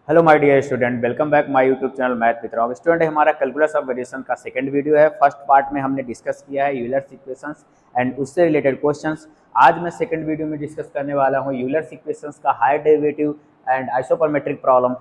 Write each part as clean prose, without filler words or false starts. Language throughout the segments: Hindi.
Hello my dear student, welcome back my YouTube channel math with Rock. Student, हमारा कैलकुलस ऑफ वेरिएशन का सेकंड वीडियो है। फर्स्ट पार्ट में हमने डिस्कस किया है यूलर्स इक्वेशंस एंड उससे रिलेटेड क्वेश्चंस। आज मैं सेकंड वीडियो में डिस्कस करने वाला हूँ यूलर्स इक्वेशंस का higher derivative and isoperimetric problem.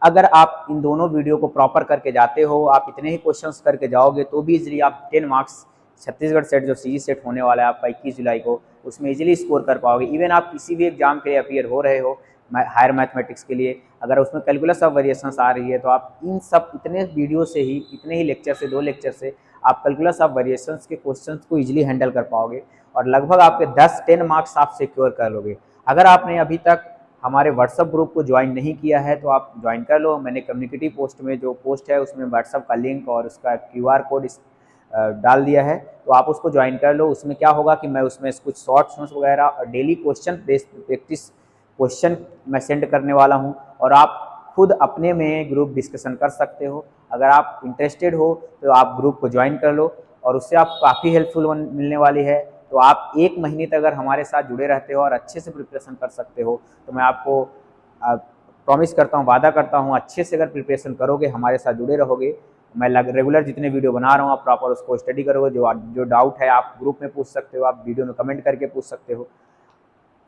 अगर आप इन दोनों वीडियो को प्रॉपर करके जाते हो, आप इतने ही क्वेश्चंस करके जाओगे तो भी इजीली आप 10 मार्क्स छत्तीसगढ़ सेट जो सीजी सेट होने वाला है आपका 21 जुलाई को, उसमें इजीली स्कोर कर पाओगे। इवन आप किसी भी एग्जाम के लिए अपियर हो रहे हो हायर मैथमेटिक्स के लिए, अगर उसमें कैलकुलस ऑफ वेरिएशंस आ रही है तो आप इन सब इतने वीडियो से ही, इतने ही लेक्चर से, 2 लेक्चर से आप कैलकुलस ऑफ वेरिएशंस के क्वेश्चंस को इजीली हैंडल कर पाओगे और लगभग आपके 10 मार्क्स आप सिक्योर कर लोगे। अगर आपने अभी तक हमारे व्हाट्सअप ग्रुप को ज्वाइन नहीं किया है तो आप ज्वाइन कर लो। मैंने कम्युनिटी पोस्ट में जो पोस्ट है उसमें व्हाट्सअप का लिंक और उसका QR कोड डाल दिया है, तो आप उसको ज्वाइन कर लो। उसमें क्या होगा कि मैं उसमें कुछ शॉर्ट्स नोट्स वगैरह और daily question based practice question मैं सेंड करने वाला हूं और आप खुद अपने में ग्रुप डिस्कशन कर सकते हो। अगर आप इंटरेस्टेड हो तो आप ग्रुप को ज्वाइन कर लो और उससे आपको काफ़ी हेल्पफुल मिलने वाली है। तो आप 1 महीने तक अगर हमारे साथ जुड़े रहते हो और अच्छे से प्रिपरेशन कर सकते हो तो मैं आपको प्रॉमिस करता हूँ, वादा करता हूँ, अच्छे से अगर प्रिपरेशन करोगे, हमारे साथ जुड़े रहोगे, मैं रेगुलर जितने वीडियो बना रहा हूँ आप प्रॉपर उसको स्टडी करोगे। जो डाउट है आप ग्रुप में पूछ सकते हो, आप वीडियो में कमेंट करके पूछ सकते हो।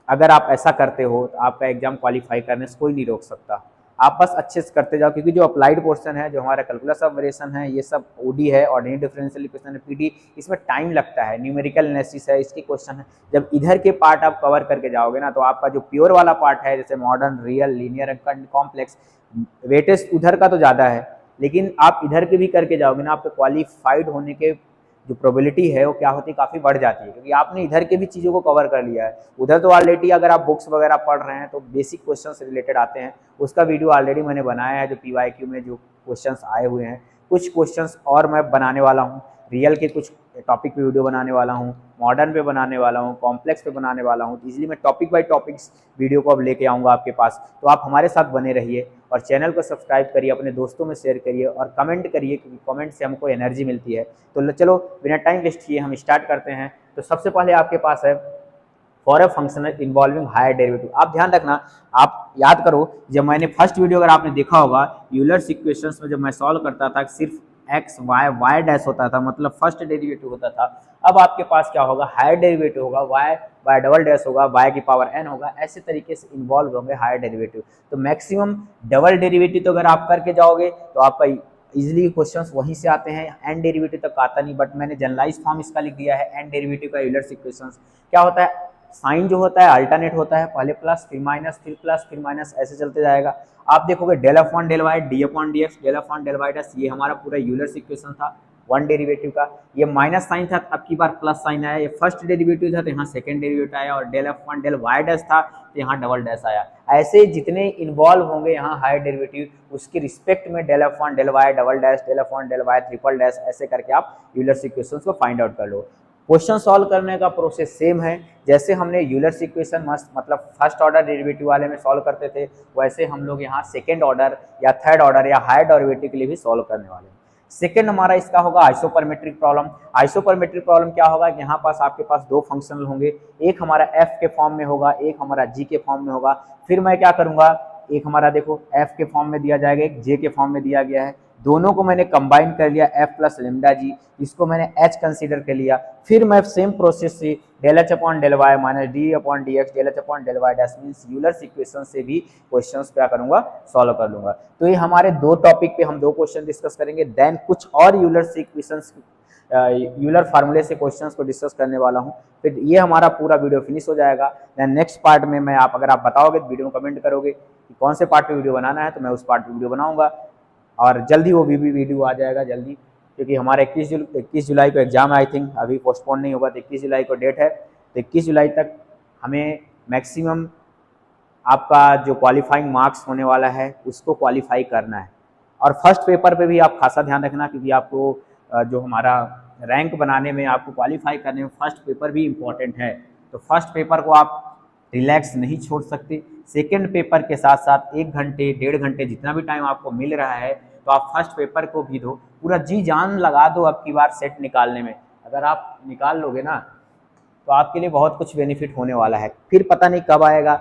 अगर आप ऐसा करते हो तो आपका एग्जाम क्वालिफाई करने से कोई नहीं रोक सकता। आप बस अच्छे से करते जाओ, क्योंकि जो अप्लाइड पोर्शन है, जो हमारा कैलकुलस ऑफ वेरिएशन है, ये सब ओडी है, ऑर्डिनरी डिफरेंशियल इक्वेशन है, पीडी, इसमें टाइम लगता है। न्यूमेरिकल एनालिसिस है, इसकी क्वेश्चन है। जब इधर के पार्ट आप कवर करके जाओगे ना तो आपका जो प्योर वाला पार्ट है, जैसे modern, real, linear and complex, weightage उधर का तो ज़्यादा है, लेकिन आप इधर के भी करके जाओगे ना, आपके क्वालिफाइड होने के जो प्रोबेबिलिटी है वो क्या होती है, काफ़ी बढ़ जाती है, क्योंकि आपने इधर के भी चीज़ों को कवर कर लिया है। उधर तो ऑलरेडी अगर आप बुक्स वगैरह पढ़ रहे हैं तो बेसिक क्वेश्चन से रिलेटेड आते हैं, उसका वीडियो ऑलरेडी मैंने बनाया है, जो PYQ में जो क्वेश्चंस आए हुए हैं। कुछ क्वेश्चंस और मैं बनाने वाला हूँ, रियल के कुछ टॉपिक पे वीडियो बनाने वाला हूँ, मॉडर्न पे बनाने वाला हूँ, कॉम्प्लेक्स पे बनाने वाला हूँ। तो इसलिए मैं टॉपिक बाई टॉपिक्स वीडियो को अब लेके आऊँगा आपके पास। तो आप हमारे साथ बने रहिए और चैनल को सब्सक्राइब करिए, अपने दोस्तों में शेयर करिए और कमेंट करिए, क्योंकि कमेंट से हमको एनर्जी मिलती है। तो चलो बिना टाइम वेस्ट किए हम स्टार्ट करते हैं। तो सबसे पहले आपके पास है for a function involving higher derivative. आप ध्यान रखना, आप याद करो, जब मैंने फर्स्ट वीडियो अगर आपने देखा होगा यूलर्स इक्वेशंस में, जब मैं सॉल्व करता था सिर्फ एक्स वाई वाई डैश होता था, मतलब फर्स्ट डेरिवेटिव होता था। अब आपके पास क्या होगा, हायर डेरिवेटिव होगा, वाई वाई डबल डैश होगा, वाई की पावर n होगा, ऐसे तरीके से इन्वॉल्व होंगे हायर डेरिवेटिव। तो मैक्सिमम डबल डेरिवेटिव तो अगर आप करके जाओगे तो आपका इजिली क्वेश्चंस वहीं से आते हैं, एन डेरिवेटिव तक आता नहीं। बट मैंने जनरलाइज फॉर्म इसका लिख दिया है, एन डेरिवेटिव का यूलर्स इक्वेशंस क्या होता है। साइन जो होता है अल्टरनेट होता है, पहले प्लस फिर माइनस फिर प्लस फिर माइनस, ऐसे चलते जाएगा। आप देखोगे del upon del y, d upon D x, del upon del Y dash, ये हमारा पूरा यूलर्स इक्वेशन था वन डेरिवेटिव का। ये माइनस साइन था, अब की बार प्लस साइन आया। ये फर्स्ट डेरिवेटिव था तो यहाँ सेकंड डेरिवेटिव आया, और del upon del Y dash था तो यहाँ डबल डैश आया। ऐसे जितने इन्वॉल्व होंगे यहाँ हायर डेरिवेटिव, उसकी रिस्पेक्ट में del upon del Y double dash, del upon del y triple dash, ऐसे करके आप यूलर्स इक्वेशंस को फाइंड आउट कर लो। क्वेश्चन सॉल्व करने का प्रोसेस सेम है, जैसे हमने यूलर्स इक्वेशन मतलब फर्स्ट ऑर्डर डेरिवेटिव वाले में सॉल्व करते थे, वैसे हम लोग यहाँ सेकेंड ऑर्डर या थर्ड ऑर्डर या हायर डेरिवेटिव के लिए भी सॉल्व करने वाले हैं। सेकेंड हमारा इसका होगा आइसोपरमेट्रिक प्रॉब्लम। आइसोपरमेट्रिक प्रॉब्लम क्या होगा, यहाँ पास आपके पास दो फंक्शनल होंगे, एक हमारा एफ के फॉर्म में होगा, एक हमारा जी के फॉर्म में होगा। फिर मैं क्या करूंगा, एक हमारा देखो एफ के फॉर्म में दिया जाएगा, एक जे के फॉर्म में दिया गया है, दोनों को मैंने कंबाइन कर लिया, एफ प्लस लेमडा जी, इसको मैंने एच कंसीडर कर लिया। फिर मैं सेम प्रोसेस से del H upon del Y minus D upon D x, del H upon del Y dash means Euler's equation से भी क्वेश्चंस क्या करूंगा, सॉल्व कर लूंगा। तो ये हमारे दो टॉपिक पे हम दो क्वेश्चन डिस्कस करेंगे, देन कुछ और यूलर्स इक्वेशंस, यूलर फार्मूले से क्वेश्चंस को डिस्कस करने वाला हूं। फिर ये हमारा पूरा वीडियो फिनिश हो जाएगा। देन नेक्स्ट पार्ट में मैं अगर आप बताओगे, वीडियो में कमेंट करोगे कि कौन से पार्ट पे वीडियो बनाना है, तो मैं उस पार्ट पे वीडियो बनाऊंगा और जल्दी वो भी वीडियो आ जाएगा जल्दी, क्योंकि हमारा 21 जुलाई को एग्जाम है। आई थिंक अभी पोस्टपोन नहीं होगा, तो 21 जुलाई को डेट है, तो 21 जुलाई तक हमें मैक्सिमम आपका जो क्वालिफाइंग मार्क्स होने वाला है उसको क्वालिफाई करना है। और फर्स्ट पेपर पे भी आप खासा ध्यान रखना, क्योंकि आपको जो हमारा रैंक बनाने में, आपको क्वालिफाई करने में फर्स्ट पेपर भी इम्पॉर्टेंट है। तो फर्स्ट पेपर को आप रिलैक्स नहीं छोड़ सकते। सेकेंड पेपर के साथ साथ 1 घंटे 1.5 घंटे जितना भी टाइम आपको मिल रहा है, तो आप फर्स्ट पेपर को भी दो, पूरा जी जान लगा दो अब की बार सेट निकालने में। अगर आप निकाल लोगे ना तो आपके लिए बहुत कुछ बेनिफिट होने वाला है। फिर पता नहीं कब आएगा,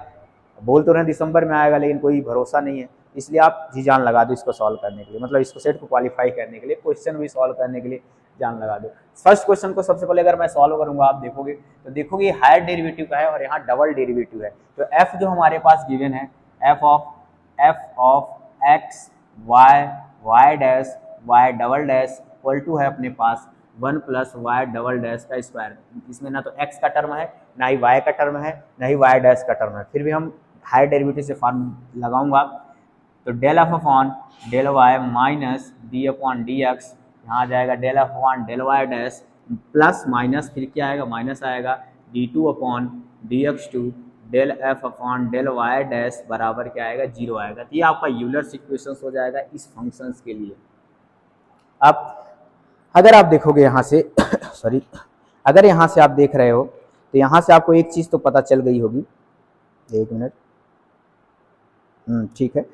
बोल तो रहे दिसंबर में आएगा, लेकिन कोई भरोसा नहीं है। इसलिए आप जी जान लगा दो इसको सॉल्व करने के लिए, मतलब इसको सेट को क्वालिफाई करने के लिए, क्वेश्चन भी सॉल्व करने के लिए जान लगा दो। फर्स्ट क्वेश्चन को सबसे पहले अगर मैं सॉल्व करूंगा, आप देखोगे तो देखोगे हायर डेरिवेटिव का है और यहाँ डबल डेरिवेटिव है। तो एफ जो हमारे पास गिवन है, f of x y y dash y double dash equal to है अपने पास 1 प्लस वाई डबल डैश का स्क्वायर। इसमें ना तो एक्स का टर्म है, ना ही वाई का टर्म है, ना ही वाई डैश का टर्म है। फिर भी हम हायर डेरिवेटिव से फॉर्म लगाऊंगा, तो del F upon del Y minus D upon D x, यहाँ आ जाएगा del F upon del Y dash plus minus, फिर क्या आएगा माइनस आएगा d two upon D x two del F upon del Y dash बराबर क्या आएगा 0 आएगा। तो ये आपका यूलर्स इक्वेशन हो जाएगा इस फंक्शंस के लिए। अब अगर आप देखोगे यहाँ से सॉरी, अगर यहाँ से आप देख रहे हो तो यहाँ से आपको एक चीज़ तो पता चल गई होगी, एक मिनट, ठीक है,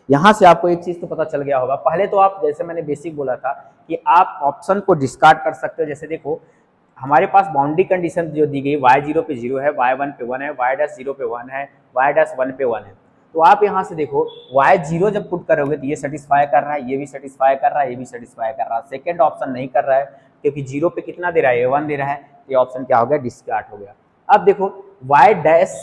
यहाँ से आपको एक चीज़ तो पता चल गया होगा। पहले तो आप, जैसे मैंने बेसिक बोला था कि आप ऑप्शन को डिस्कार्ड कर सकते हो। जैसे देखो हमारे पास बाउंड्री कंडीशन जो दी गई, y 0 पे 0 है, y 1 पे 1 है, y डैश 0 पे 1 है, y डैश 1 पे 1 है। तो आप यहाँ से देखो y 0 जब पुट करोगे तो ये सेटिस्फाई कर रहा है, ये भी सेटिस्फाई कर रहा है, ये भी सेटिस्फाई कर रहा है। सेकेंड ऑप्शन नहीं कर रहा है क्योंकि 0 पे कितना दे रहा है, 1 दे रहा है, ये ऑप्शन क्या हो गया, डिस्कार्ड हो गया। अब देखो y डैश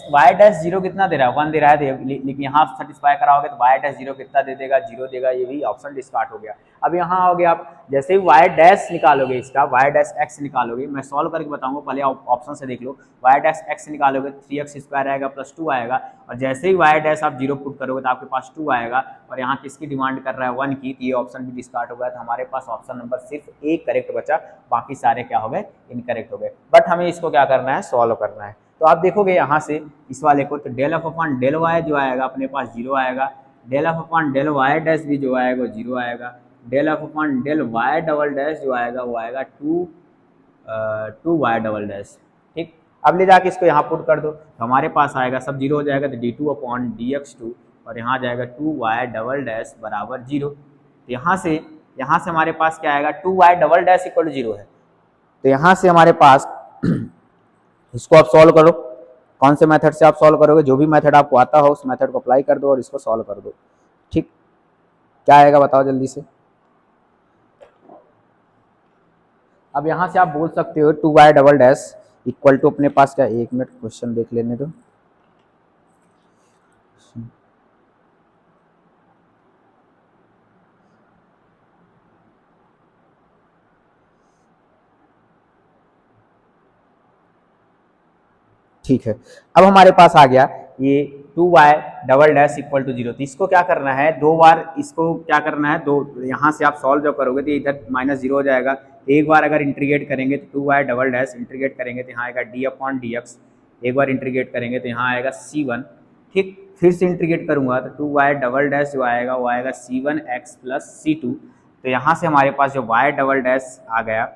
0 कितना दे रहा है, 1 दे रहा है, तो लेकिन यहाँ सेटिस्फाई कराओगे तो y डैश 0 कितना दे देगा, 0 देगा, ये भी ऑप्शन डिस्कार्ड हो गया। अब यहाँ आओगे आप, जैसे ही y डैश निकालोगे, इसका y डैश x निकालोगे, मैं सॉल्व करके बताऊंगा, पहले ऑप्शन से देख लो। y डैश x निकालोगे 3x स्क्वायर आएगा प्लस 2 आएगा, और जैसे ही y डैश आप 0 पुट करोगे तो आपके पास 2 आएगा, और यहाँ किसकी डिमांड कर रहा है 1 की, तो ये ऑप्शन भी डिस्कार्ड हो गया। तो हमारे पास ऑप्शन नंबर सिर्फ एक करेक्ट बचा, बाकी सारे क्या हो गए, इनकरेक्ट हो गए। बट हमें इसको क्या करना है, सॉल्व करना है। तो आप देखोगे यहाँ से इस वाले को, तो del F upon del y जो आएगा अपने पास 0 आएगा, del F upon del Y dash भी जो आएगा 0 आएगा, del F upon del Y double dash जो आएगा वो आएगा 2 वाई डबल डैश। ठीक, अब ले जाके इसको यहाँ पुट कर दो तो हमारे पास आएगा, सब 0 हो जाएगा, तो d2 upon D x to, और यहाँ जाएगा 2 वाई डबल डैश बराबर 0। तो यहाँ से हमारे पास क्या आएगा, 2 Y double dash equal to 0 है। तो यहाँ से हमारे पास इसको आप सॉल्व करो, कौन से मेथड से आप सॉल्व करोगे, जो भी मेथड आपको आता हो उस मेथड को अप्लाई कर दो और इसको सॉल्व कर दो। ठीक, क्या आएगा बताओ जल्दी से। अब यहाँ से आप बोल सकते हो 2 Y double dash equal to अपने पास क्या, एक मिनट क्वेश्चन देख लेने दो। ठीक है, अब हमारे पास आ गया ये 2 Y double dash equal to 0। तो इसको क्या करना है, दो बार इसको क्या करना है, दो यहाँ से आप सॉल्व जब करोगे तो इधर माइनस 0 हो जाएगा। एक बार अगर इंटीग्रेट करेंगे तो 2 वाई डबल डैश इंटीग्रेट करेंगे तो यहाँ आएगा डी अपॉन डी एक्स, एक बार इंटीग्रेट करेंगे तो यहाँ आएगा C1। ठीक, फिर से इंटीग्रेट करूँगा तो 2 वाई डबल डैश जो आएगा वो आएगा C1x प्लस C2। तो यहाँ से हमारे पास जो वाई डबल डैश आ गया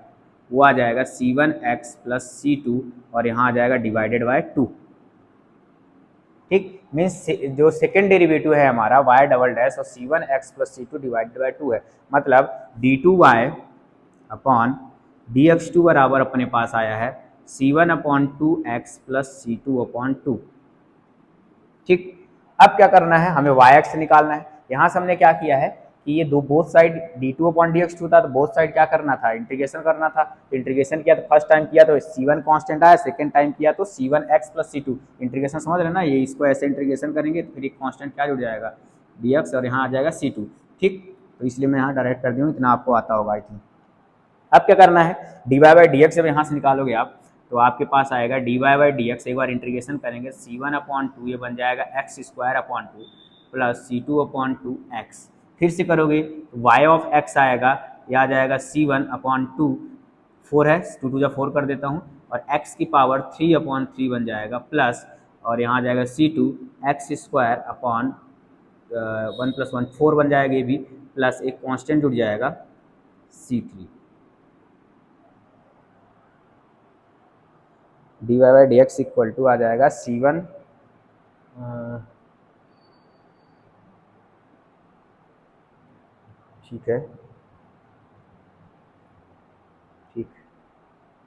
वो आ जाएगा C1x प्लस C2, और यहाँ आ जाएगा डिवाइडेड बाय 2। ठीक, मीन्स जो सेकेंड डेरिवेटिव है हमारा y डबल डैश और C1x plus C2 divided by 2 है, मतलब d2y अपॉन dx2 बराबर अपने पास आया है C1 upon 2x plus C2 upon 2। ठीक, अब क्या करना है, हमें yx निकालना है। यहाँ से हमने क्या किया है कि ये दो both side d2 upon dx2 था, तो बोथ साइड क्या करना था, इंटीग्रेशन करना था। इंटीग्रेशन किया तो फर्स्ट टाइम किया तो C1 कांस्टेंट आया, सेकंड टाइम किया तो C1x प्लस C2। इंटीग्रेशन समझ रहे ना, ये इसको ऐसे इंटीग्रेशन करेंगे तो फिर एक कांस्टेंट क्या जुड़ जाएगा, dx, और यहाँ आ जाएगा C2। ठीक, तो इसलिए मैं यहाँ डायरेक्ट कर दूँ, इतना आपको आता होगा आई थिंक। अब क्या करना है, dy बाई डी एक्स जब यहाँ से निकालोगे आप तो आपके पास आएगा dy बाई डी एक्स, एक बार इंटीग्रेशन करेंगे C1 अपॉन 2, ये बन जाएगा x square upon 2 plus C2 upon 2x। फिर से करोगे y ऑफ x आएगा, यह आ जाएगा C1 अपॉन 2, 4 है, 2 2 जा 4 कर देता हूँ, और x की पावर 3 अपॉन 3 बन जाएगा प्लस, और यहाँ आ जाएगा C2 x square upon 1 plus 1 4 बन जाएगा ये भी, प्लस एक कांस्टेंट जुड़ जाएगा C3। dy by D X equal to आ जाएगा C1 ठीक है, ठीक,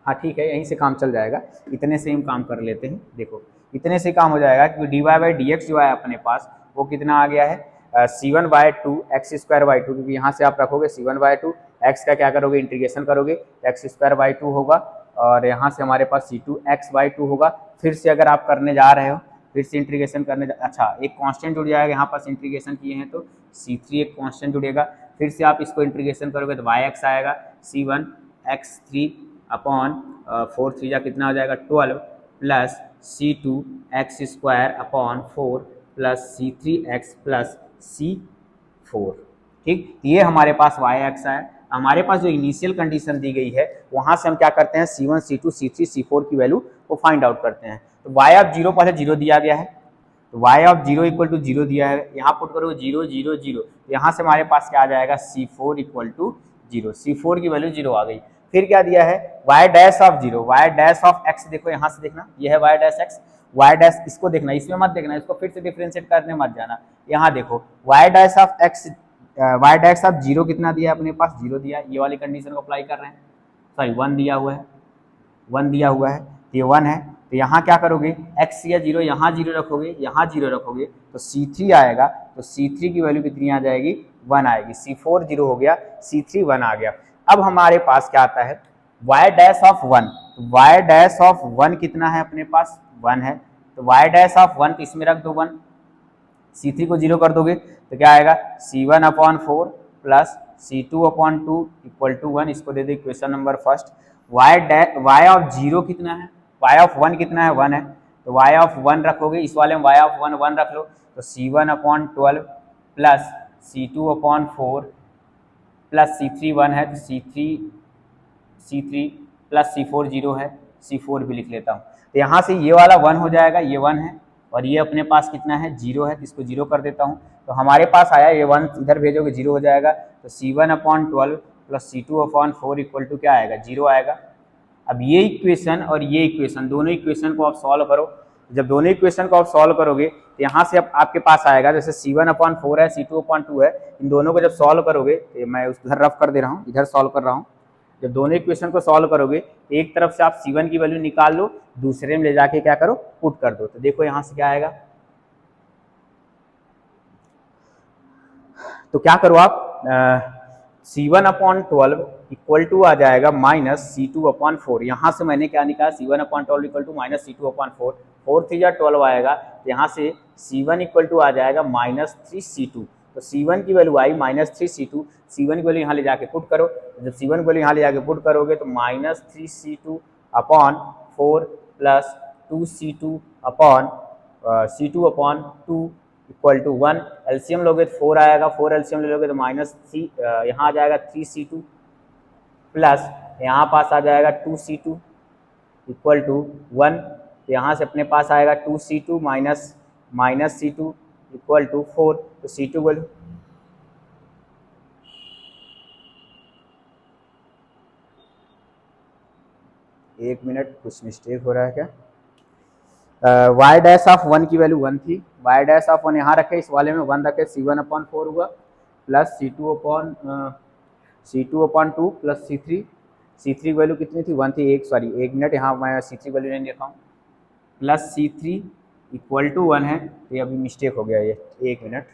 हाँ ठीक है, यहीं से काम चल जाएगा, इतने से हम काम कर लेते हैं। देखो इतने से काम हो जाएगा क्योंकि dy बाई डी एक्स जो है अपने पास वो कितना आ गया है, C1/2 x² 2, क्योंकि यहाँ से आप रखोगे C1/2, x का क्या करोगे इंटीग्रेशन करोगे x² 2 होगा, और यहाँ से हमारे पास C2x/2 होगा। फिर से अगर आप करने जा रहे हो, फिर से इंटीग्रेशन अच्छा एक कांस्टेंट जुड़ जाएगा, यहाँ पास इंटीग्रेशन किए हैं तो C3 एक कांस्टेंट जुड़ेगा। फिर से आप इसको इंटीग्रेशन करोगे तो yx आएगा C1x3 अपॉन 4 3 कितना हो जाएगा 12 plus C2x² upon 4 plus C3x plus C4। ठीक, ये हमारे पास yx है। हमारे पास जो इनिशियल कंडीशन दी गई है वहां से हम क्या करते हैं C1 C2 C3 C4 की वैल्यू को फाइंड आउट करते हैं। तो y ऑफ 0 पहले 0 दिया गया है, तो y ऑफ 0 इक्वल टू 0 दिया है, यहाँ पुट करो 0 0 0, यहाँ से हमारे पास क्या आ जाएगा C4 इक्वल टू 0, C4 की वैल्यू 0 आ गई। फिर क्या दिया है y dash of 0, y dash of x, देखो यहाँ से देखना ये है y dash x, y dash इसको देखना, इसमें मत देखना, इसको फिर से डिफरेंशिएट करने मत जाना। यहाँ देखो y dash of x, y dash of 0 कितना दिया है अपने पास 0 दिया है, ये वाली कंडीशन को अप्लाई कर रहे हैं, सॉरी 1 दिया हुआ है, 1 दिया हुआ है, ये 1 है। तो यहाँ क्या करोगे x या 0, यहाँ 0 रखोगे, यहाँ 0 रखोगे तो C3 आएगा, तो C3 की वैल्यू कितनी आ जाएगी 1 आएगी। C4 0 हो गया, C3 1 आ गया। अब हमारे पास क्या आता है y डैश ऑफ 1, तो y डैश ऑफ 1 कितना है अपने पास 1 है, तो y डैश ऑफ 1 इसमें रख दो 1, C3 को 0 कर दोगे तो क्या आएगा C1 upon 4 plus C2 upon 2 equal to 1, इसको दे दे equation number first. y of 0 कितना है, y ऑफ 1 कितना है 1 है, तो y ऑफ 1 रखोगे, इस वाले में y ऑफ 1 1 रख लो, तो C1 upon 12 plus C2 upon 4 plus C3 1 है, तो C3 प्लस C4 0 है, C4 भी लिख लेता हूँ। तो यहाँ से ये वाला 1 हो जाएगा, ये 1 है, और ये अपने पास कितना है 0 है, तो इसको 0 कर देता हूँ। तो हमारे पास आया ये 1 इधर भेजोगे 0 हो जाएगा, तो C1 upon 12 plus C2 upon 4 equal to क्या आएगा 0 आएगा। अब ये इक्वेशन और ये इक्वेशन, दोनों इक्वेशन को आप सॉल्व करो। जब दोनों इक्वेशन को आप सॉल्व करोगे तो यहाँ से अब आपके पास आएगा, जैसे C1 अपॉन 4 है, C2 अपॉन 2 है, इन दोनों को जब सॉल्व करोगे, तो मैं उधर रफ कर दे रहा हूँ, इधर सॉल्व कर रहा हूँ। जब दोनों इक्वेशन को सॉल्व करोगे तो एक तरफ से आप C1 की वैल्यू निकाल लो, दूसरे में ले जाके क्या करो पुट कर दो। तो देखो यहाँ से क्या आएगा, तो क्या करो आप C1 अपॉन 12 इक्वल टू आ जाएगा माइनस C2 अपॉन 4। यहाँ से मैंने क्या निकाला C1 upon 12 equal to minus C2 upon 4, 4 3 12 आएगा, यहाँ से C1 इक्वल टू आ जाएगा माइनस 3C2। तो C1 की वैल्यू आई माइनस 3C2, C1 की वैल्यू यहाँ ले जाके पुट करो, जब C1 की वैल्यू यहाँ ले जाके पुट करोगे तो minus 3C2 upon 4 plus 2C2 upon C2 upon 2 equal to 1, LCM लोगे तो 4 आएगा, 4 एलसीएम ले लोगे तो माइनस 3, यहाँ आ जाएगा 3C2 प्लस यहाँ पास आ जाएगा 2C2 इक्वल टू 1, तो यहाँ से अपने पास आएगा 2C2 minus C2 equal to 4, तो C2 वैल्यू एक मिनट कुछ मिस्टेक हो रहा है क्या, y डैश ऑफ 1 की वैल्यू 1 थी, y डैश ऑफ 1 यहाँ रखे, इस वाले में 1 रखे, C1 अपॉन 4 हुआ plus C2 upon 2 plus C3 की वैल्यू कितनी थी 1 थी, एक मिनट, यहाँ मैं C3 वैल्यू नहीं लिखा हूँ, प्लस C3 इक्वल टू 1 है, तो ये अभी मिस्टेक हो गया ये, एक मिनट,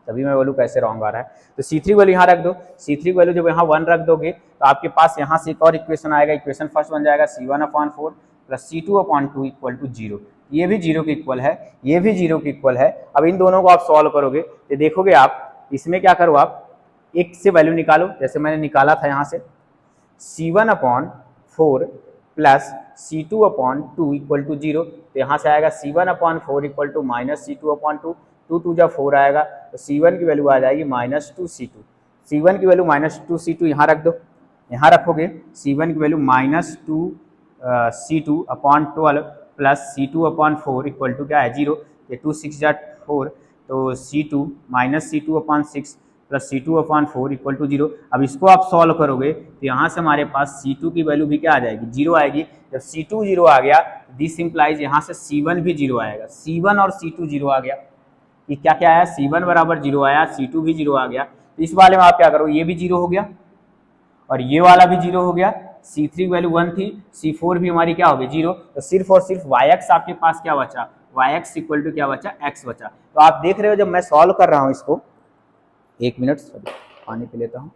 तभी मैं बोलूँ कैसे रॉन्ग आ रहा है। तो C3 वैल्यू यहाँ रख दो, C3 वैल्यू जब यहाँ 1 रख दोगे तो आपके पास यहाँ से एक और इक्वेशन आएगा, इक्वेशन फर्स्ट बन जाएगा C1 upon 4 plus C2 upon 2 equal to 0, ये भी 0 के इक्वल है, ये भी 0 के इक्वल है। अब इन दोनों को आप सॉल्व करोगे तो देखोगे आप, इसमें क्या करो आप एक से वैल्यू निकालो, जैसे मैंने निकाला था यहाँ से C1 upon 4 plus C2 upon 2 equal to 0, तो यहाँ से आएगा C1 upon 4 equal to minus C2 upon 2, 2 2 जब 4 आएगा तो C1 की वैल्यू आ जाएगी माइनस 2C2, C1 की वैल्यू माइनस 2C2 यहाँ रख दो, यहाँ रखोगे C1 की value minus 2C2 upon 12 plus C2 upon 4 equal to क्या है 0, ये 2 6 4, तो C2 minus C2 upon 6 plus C2 upon 4 equal to 0। अब इसको आप सॉल्व करोगे तो यहाँ से हमारे पास C2 की वैल्यू भी क्या आ जाएगी 0 आएगी। जब C2 0 आ गया दिस इंप्लाइज यहाँ से C1 भी 0 आएगा, C1 और C2 0 आ गया, ये क्या क्या आया C1 बराबर 0 आया, C2 भी 0 आ गया, तो इस वाले में आप क्या करो ये भी 0 हो गया और ये वाला भी 0 हो गया, C3 वैल्यू 1 थी, C4 भी हमारी क्या हो गई 0, तो सिर्फ और सिर्फ yx आपके पास क्या बचा वाई एक्स इक्वल टू क्या बचा, एक्स बचा। तो आप देख रहे हो जब मैं सॉल्व कर रहा हूँ इसको, एक मिनट पानी पी लेता हूँ।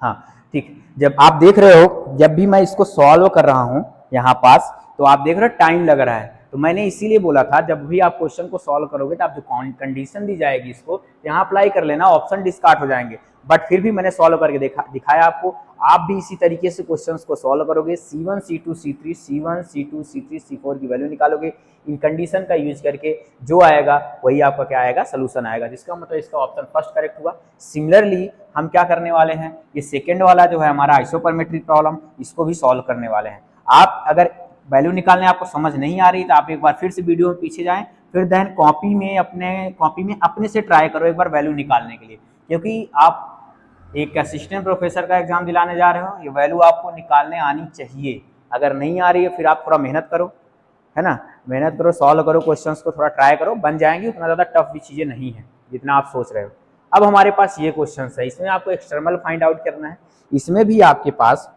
हाँ ठीक, जब आप देख रहे हो जब भी मैं इसको सॉल्व कर रहा हूँ यहाँ पास, तो आप देख रहे हो टाइम लग रहा है। तो मैंने इसीलिए बोला था जब भी आप क्वेश्चन को सॉल्व करोगे तो आप जो कंडीशन दी जाएगी इसको यहाँ अप्लाई कर लेना, ऑप्शन डिस्कार्ड हो जाएंगे। बट फिर भी मैंने सॉल्व करके दिखाया आपको। आप भी इसी तरीके से क्वेश्चंस को सॉल्व करोगे, C1 C2 C3 C1 C2 C3 C4 की वैल्यू निकालोगे। इन कंडीशन का यूज करके जो आएगा वही आपका क्या आएगा, सोल्यूशन आएगा, जिसका मतलब इसका ऑप्शन फर्स्ट करेक्ट हुआ। सिमिलरली हम क्या करने वाले हैं, ये सेकेंड वाला जो है हमारा आइसोपरमेट्रिक प्रॉब्लम, इसको भी सॉल्व करने वाले हैं। आप अगर वैल्यू निकालने आपको समझ नहीं आ रही तो आप एक बार फिर से वीडियो में पीछे जाएं, फिर देन कॉपी में अपने से ट्राई करो एक बार वैल्यू निकालने के लिए, क्योंकि आप एक असिस्टेंट प्रोफेसर का एग्जाम दिलाने जा रहे हो, ये वैल्यू आपको निकालने आनी चाहिए। अगर नहीं आ रही है फिर आप थोड़ा मेहनत करो, है ना, मेहनत करो, सॉल्व करो, क्वेश्चंस को थोड़ा ट्राई करो, बन जाएंगे। उतना ज़्यादा टफ भी चीज़ें नहीं है जितना आप सोच रहे हो। अब हमारे पास ये क्वेश्चन है, इसमें आपको एक्सटर्नल फाइंड आउट करना है। इसमें भी आपके पास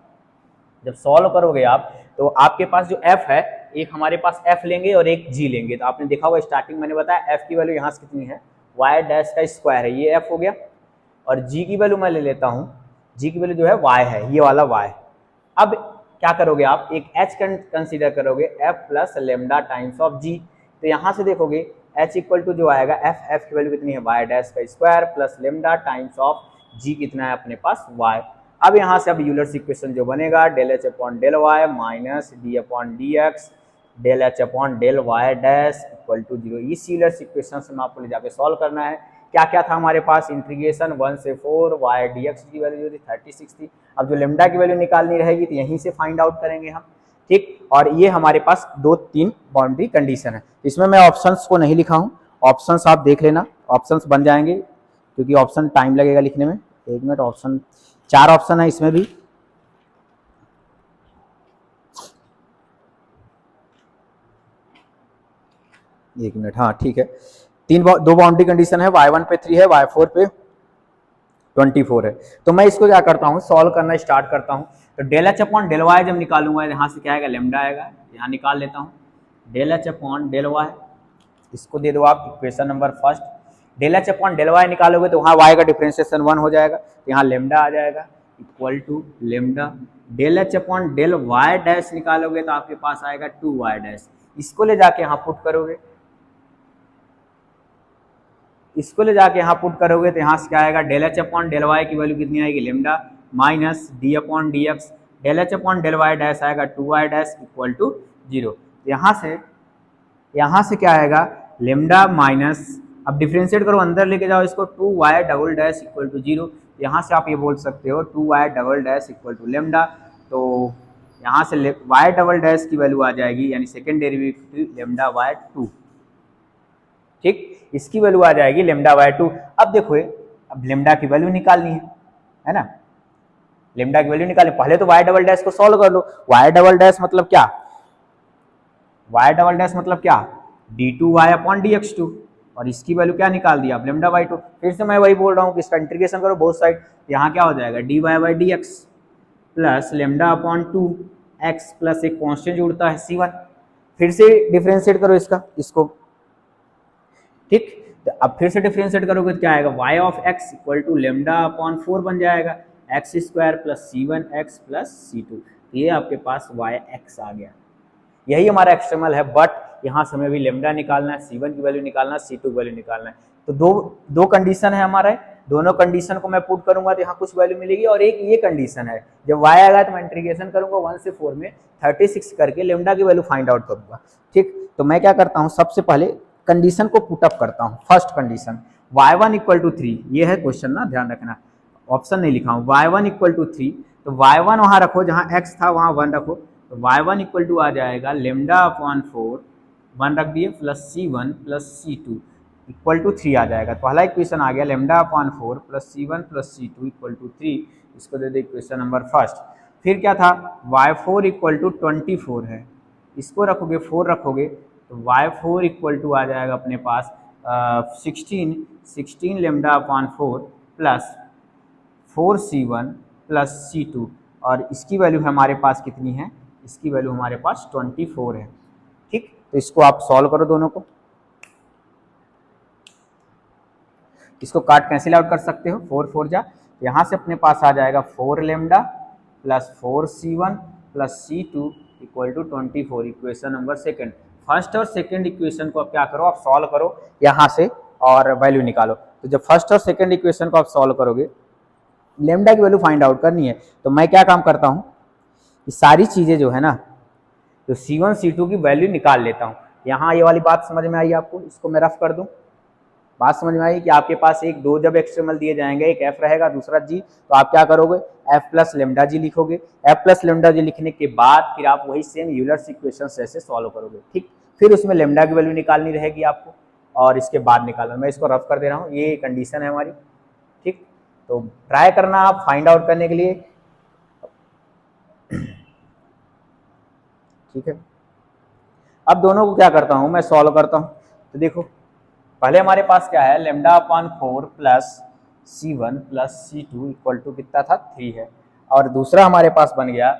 जब सॉल्व करोगे आप तो आपके पास जो f है, एक हमारे पास f लेंगे और एक g लेंगे। तो आपने देखा होगा स्टार्टिंग मैंने बताया f की वैल्यू यहाँ से कितनी है, y डैश का स्क्वायर है, ये f हो गया। और g की वैल्यू मैं ले लेता हूँ, g की वैल्यू जो है y है, ये वाला y। अब क्या करोगे आप, एक h कंसीडर करोगे, f plus lambda times of g। तो यहाँ से देखोगे h इक्वल टू जो आएगा f की वैल्यू कितनी है, y डैश का square plus lambda times of g कितना है अपने पास y। अब यहाँ से अब यूलर्स इक्वेशन जो बनेगा, del H upon del Y minus D upon D x del H upon del Y dash equal to 0। इस यूलर्स इक्वेशन से आपको ले जाके सॉल्व करना है। क्या क्या था हमारे पास, इंटीग्रेशन 1 से 4 वाई डी एक्स की वैल्यू जो थी 36 थी। अब जो लेमडा की वैल्यू निकालनी रहेगी तो यहीं से फाइंड आउट करेंगे हम, ठीक। और ये हमारे पास 2-3 बाउंड्री कंडीशन है। इसमें मैं ऑप्शंस को नहीं लिखा हूँ, ऑप्शंस आप देख लेना, ऑप्शंस बन जाएंगे, क्योंकि ऑप्शन टाइम लगेगा लिखने में। एक मिनट, ऑप्शन 4 ऑप्शन है इसमें भी। एक मिनट, हाँ ठीक है। दो बाउंड्री कंडीशन है, y1 पे 3 है, y4 पे 24 है। तो मैं इसको क्या करता हूँ, सॉल्व करना स्टार्ट करता हूँ। तो del H upon del Y जब निकालूंगा यहाँ से क्या आएगा, लेमडा आएगा, यहाँ निकाल लेता हूँ। Del H upon del Y, इसको दे दो आप equation number first. Del H upon del Y निकालोगे तो वहाँ y का डिफ्रेंशिएशन 1 हो जाएगा, तो यहाँ लेमडा आ जाएगा equal to lambda. Del H upon del Y dash निकालोगे तो आपके पास आएगा 2y डैश। इसको ले जाके यहाँ पुट करोगे, इसको ले जाके यहाँ पुट करोगे तो यहाँ से क्या आएगा, del H upon del Y की वैल्यू कितनी आएगी, lambda minus D upon D x del H upon del Y dash आएगा 2y डैश इक्वल टू 0। यहाँ से क्या आएगा, लेमडा माइनस, अब डिफ्रेंशिएट करो, अंदर लेके जाओ इसको, 2y double dash equal to 0। यहाँ से आप ये बोल सकते हो 2y double dash equal to lambda. तो यहाँ से y डबल डैश की वैल्यू आ जाएगी, यानी सेकेंड डेरिवेटिव लेमडा बाय 2, ठीक, इसकी वैल्यू आ जाएगी लेमडा बाय 2। अब देखो, अब लेमडा की वैल्यू निकालनी है ना, लेमडा की वैल्यू निकालनी। पहले तो y डबल डैश को सॉल्व कर लो। y डबल डैश मतलब क्या, y डबल डैश मतलब क्या, d2y अपॉन dx2, और इसकी वैल्यू क्या निकाल दिया, अब लेमडा बाई 2। फिर से मैं वही बोल रहा हूँ कि इसका इंटीग्रेशन करो बोथ साइड, यहाँ क्या हो जाएगा, dy by dx plus lambda upon 2x plus एक कॉन्स्टेंट जुड़ता है c1। फिर से डिफ्रेंशिएट करो इसको, ठीक। तो अब फिर से डिफ्रेंशिएट करोगे तो क्या आएगा, y of x equal to lambda upon 4 बन जाएगा, x square plus c1x plus c2। ये आपके पास yx आ गया। यही हमारा एक्सटर्नल है, बट यहाँ से हमें भी लेमडा निकालना है, c1 की वैल्यू निकालना है, c2 की वैल्यू निकालना है। तो दो कंडीशन है हमारे, दोनों कंडीशन को मैं पुट करूंगा तो यहाँ कुछ वैल्यू मिलेगी, और एक ये कंडीशन है जब y आएगा तो मैं इंटीग्रेशन करूंगा 1 से 4 में 36 करके लेमडा की वैल्यू फाइंड आउट करूंगा, ठीक। तो मैं क्या करता हूँ, सबसे पहले कंडीशन को पुटअप करता हूँ। First condition y1 equal to 3, ये है क्वेश्चन ना, ध्यान रखना, ऑप्शन नहीं लिखा हूँ। y1 इक्वल टू 3, तो y1 वहाँ रखो जहाँ x था वहाँ 1 रखो, तो y1 इक्वल टू आ जाएगा लेमडा अपॉन 4, 1 रख दिए, plus c1 plus c2 equal to 3 आ जाएगा। पहला इक्वेशन आ गया lambda upon 4 plus c1 plus c2 equal to 3, इसको दे दे इक्वेशन नंबर फर्स्ट। फिर क्या था, y4 इक्वल टू 24 है, इसको रखोगे 4 रखोगे तो y4 इक्वल टू आ जाएगा अपने पास 16 lambda upon 4 plus 4c1 plus c2, और इसकी वैल्यू हमारे पास कितनी है, इसकी वैल्यू हमारे पास 24 है। ठीक, तो इसको आप सॉल्व करो दोनों को, इसको काट कैंसिल आउट कर सकते हो, 4 4 जा, यहाँ से अपने पास आ जाएगा 4 lambda plus 4c1 plus c2 equal to 24, equation number second. First और सेकंड इक्वेशन को आप क्या करो, आप सॉल्व करो यहाँ से और वैल्यू निकालो। तो जब फर्स्ट और सेकंड इक्वेशन को आप सॉल्व करोगे, लेमडा की वैल्यू फाइंड आउट करनी है, तो मैं क्या काम करता हूँ, ये सारी चीज़ें जो है ना, तो c1 c2 की वैल्यू निकाल लेता हूँ। यहाँ ये वाली बात समझ में आई आपको, इसको मैं रफ कर दूँ, बात समझ में आई कि आपके पास एक दो जब एक्सट्रीमल दिए जाएंगे, एक एफ रहेगा दूसरा जी, तो आप क्या करोगे, एफ प्लस लेमडा जी लिखोगे। एफ प्लस लेमडा जी लिखने के बाद फिर आप वही सेम यूलर्स इक्वेशन जैसे सॉल्व करोगे। ठीक, फिर उसमें लेमडा की वैल्यू निकालनी रहेगी आपको और इसके बाद निकालना। मैं इसको रफ कर दे रहा हूँ, ये कंडीशन है हमारी। ठीक, तो ट्राई करना आप फाइंड आउट करने के लिए। ठीक है, अब दोनों को क्या करता हूँ, मैं सॉल्व करता हूँ। तो देखो पहले हमारे पास क्या है, lambda upon 4 plus c1 plus c2 equal to कितना था, 3 है, और दूसरा हमारे पास बन गया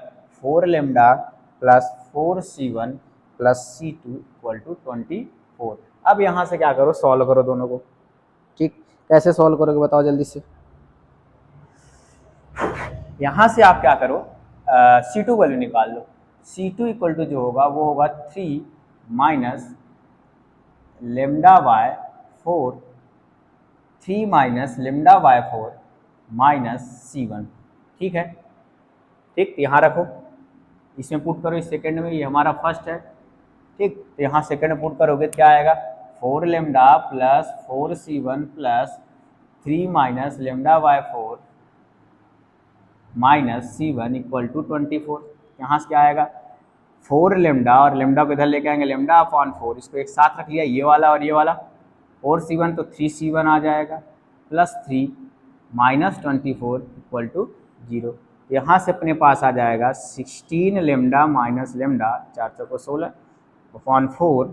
4 lambda plus 4c1 plus c2 equal to 24। अब यहाँ से क्या करो, सॉल्व करो दोनों को। ठीक, कैसे सॉल्व करोगे बताओ जल्दी से। यहाँ से आप क्या करो, c2 वैल्यू निकाल लो। c2 इक्वल टू जो होगा वो होगा 3 minus lambda by 4, 3 minus lambda by 4 minus c1। ठीक है, ठीक, यहाँ रखो, इसमें पुट करो, इस सेकंड में, ये हमारा फर्स्ट है। ठीक, तो यहाँ सेकंड में पुट करोगे क्या आएगा, 4 lambda plus 4c1 plus 3 minus lambda by 4 minus c1 equal to 24। यहाँ से क्या आएगा, 4 लेमडा और लेमडा को इधर लेके आएंगे, लेमडा अपॉन 4, इसको एक साथ रख लिया, ये वाला और ये वाला, 4c1 तो 3c1 आ जाएगा प्लस 3 माइनस 24 इक्वल टू 0। यहाँ से अपने पास आ जाएगा 16 लेमडा माइनस लेमडा 4 चौको 16 अपॉन 4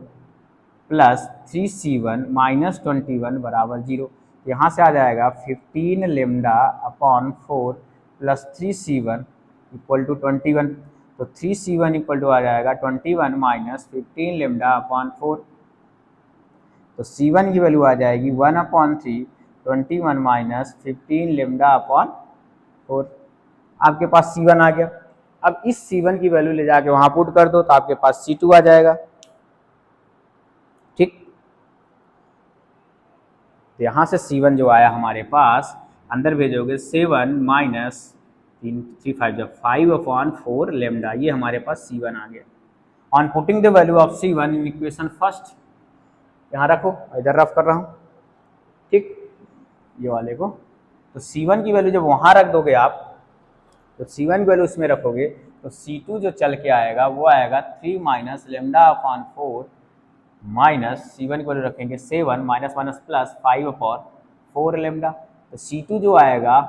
प्लस 3c1 माइनस 21 बराबर 0। यहाँ से आ जाएगा 15 lambda upon 4 plus 3c1 equal to 21। तो 3c1 इक्वल टू आ जाएगा 21 माइनस 15 लेमडा अपॉन 4। तो c1 की वैल्यू आ जाएगी 1/3 21 माइनस 15 लेमडा अपॉन 4। आपके पास c1 आ गया। अब इस c1 की वैल्यू ले जाके वहां पुट कर दो तो आपके पास c2 आ जाएगा। ठीक, तो यहां से c1 जो आया हमारे पास, अंदर भेजोगे 7 माइनस 3 5 जब 5/4 लेमडा, ये हमारे पास c1 आ गया। On putting the value of c1 in equation first, यहाँ रखो, इधर रफ कर रहा हूँ। ठीक, ये वाले को, तो c1 की वैल्यू जब वहाँ रख दोगे आप, तो c1 की वैल्यू उसमें रखोगे तो c2 जो चल के आएगा वो आएगा 3 minus lambda upon 4 minus c1 की वैल्यू रखेंगे 7 माइनस माइनस प्लस 5/4 लेमडा। तो c2 जो आएगा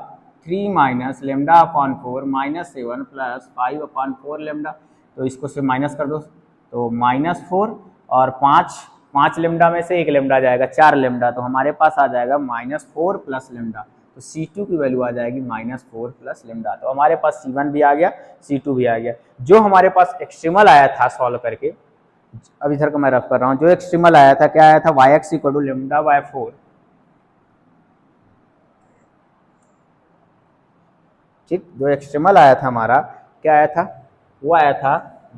3 minus lambda upon 4 minus 7 plus 5/4 lambda. तो इसको से माइनस कर दो, तो -4 और 5 लेमडा में से 1 लेमडा जाएगा, 4 लेमडा, तो हमारे पास आ जाएगा -4 प्लस लेमडा। तो c2 की वैल्यू आ जाएगी -4 प्लस लेमडा। तो हमारे पास c1 भी आ गया, c2 भी आ गया। जो हमारे पास एक्सट्रीमल आया था सॉल्व करके, अब इधर को मैं रफ कर रहा हूँ, जो एक्सट्रीमल आया था क्या आया था, yx equal to lambda by 4। ठीक, जो एक्सट्रीमल आया था हमारा क्या आया था, वो आया था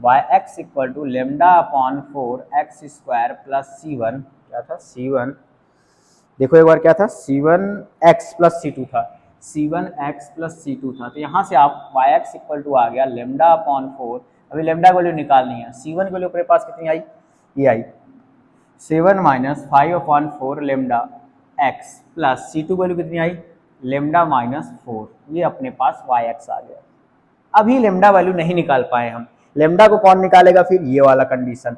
yx equal to lambda upon 4 X square plus c1, क्या था c1, देखो एक बार क्या था, c1x प्लस c2 था, c1x प्लस c2 था। तो यहाँ से आप yx इक्वल टू आ गया लेमडा अपॉन 4। अभी लेमडा की वैल्यू निकालनी है, c1 की वैल्यू अपने पास कितनी आई, ये आई 7 minus 5/4 lambda x plus c2 value कितनी आई, लेमडा माइनस 4, ये अपने पास yx आ गया। अभी लेमडा वैल्यू नहीं निकाल पाए हम, लेमडा को कौन निकालेगा फिर, ये वाला कंडीशन,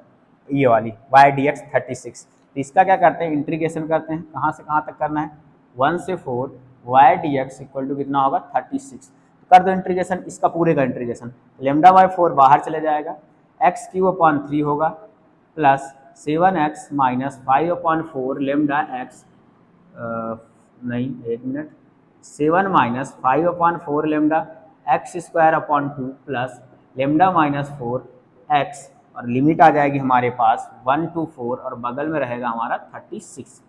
ये वाली y dx 36। तो इसका क्या करते हैं, इंटीग्रेशन करते हैं, कहाँ से कहाँ तक करना है, 1 से 4 y dx इक्वल टू कितना होगा 36। कर दो इंटीग्रेशन, इसका पूरे का इंटीग्रेशन, लेमडा बाय 4 बाहर चले जाएगा, x³ होगा plus 7x minus 5/4 lambda x, नहीं एक minute, 7 minus 5/4 lambda x square upon 2 plus lambda minus 4 x, और लिमिट आ जाएगी हमारे पास 1 to 4 और बगल में रहेगा हमारा 36।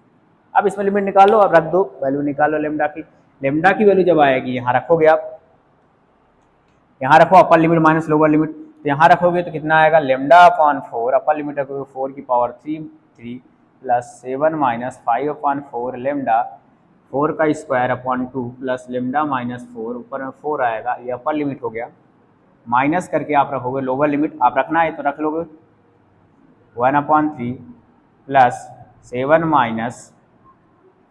अब इसमें लिमिट निकाल लो, अब रख दो, वैल्यू निकाल लो लेमडा की। लेमडा की वैल्यू जब आएगी यहाँ रखोगे आप, यहाँ रखो upper limit minus lower limit, तो यहाँ रखोगे तो कितना आएगा, लेमडा अपॉन 4, अपर लिमिट रखोगे 4 की पावर 3 प्लस 7 माइनस 5/4 लेमडा 4 का square upon 2 plus lambda minus 4, ऊपर में 4 आएगा, ये अपर लिमिट हो गया, माइनस करके आप रखोगे लोअर लिमिट, आप रखना है तो रख लोगे 1/3 plus 7 minus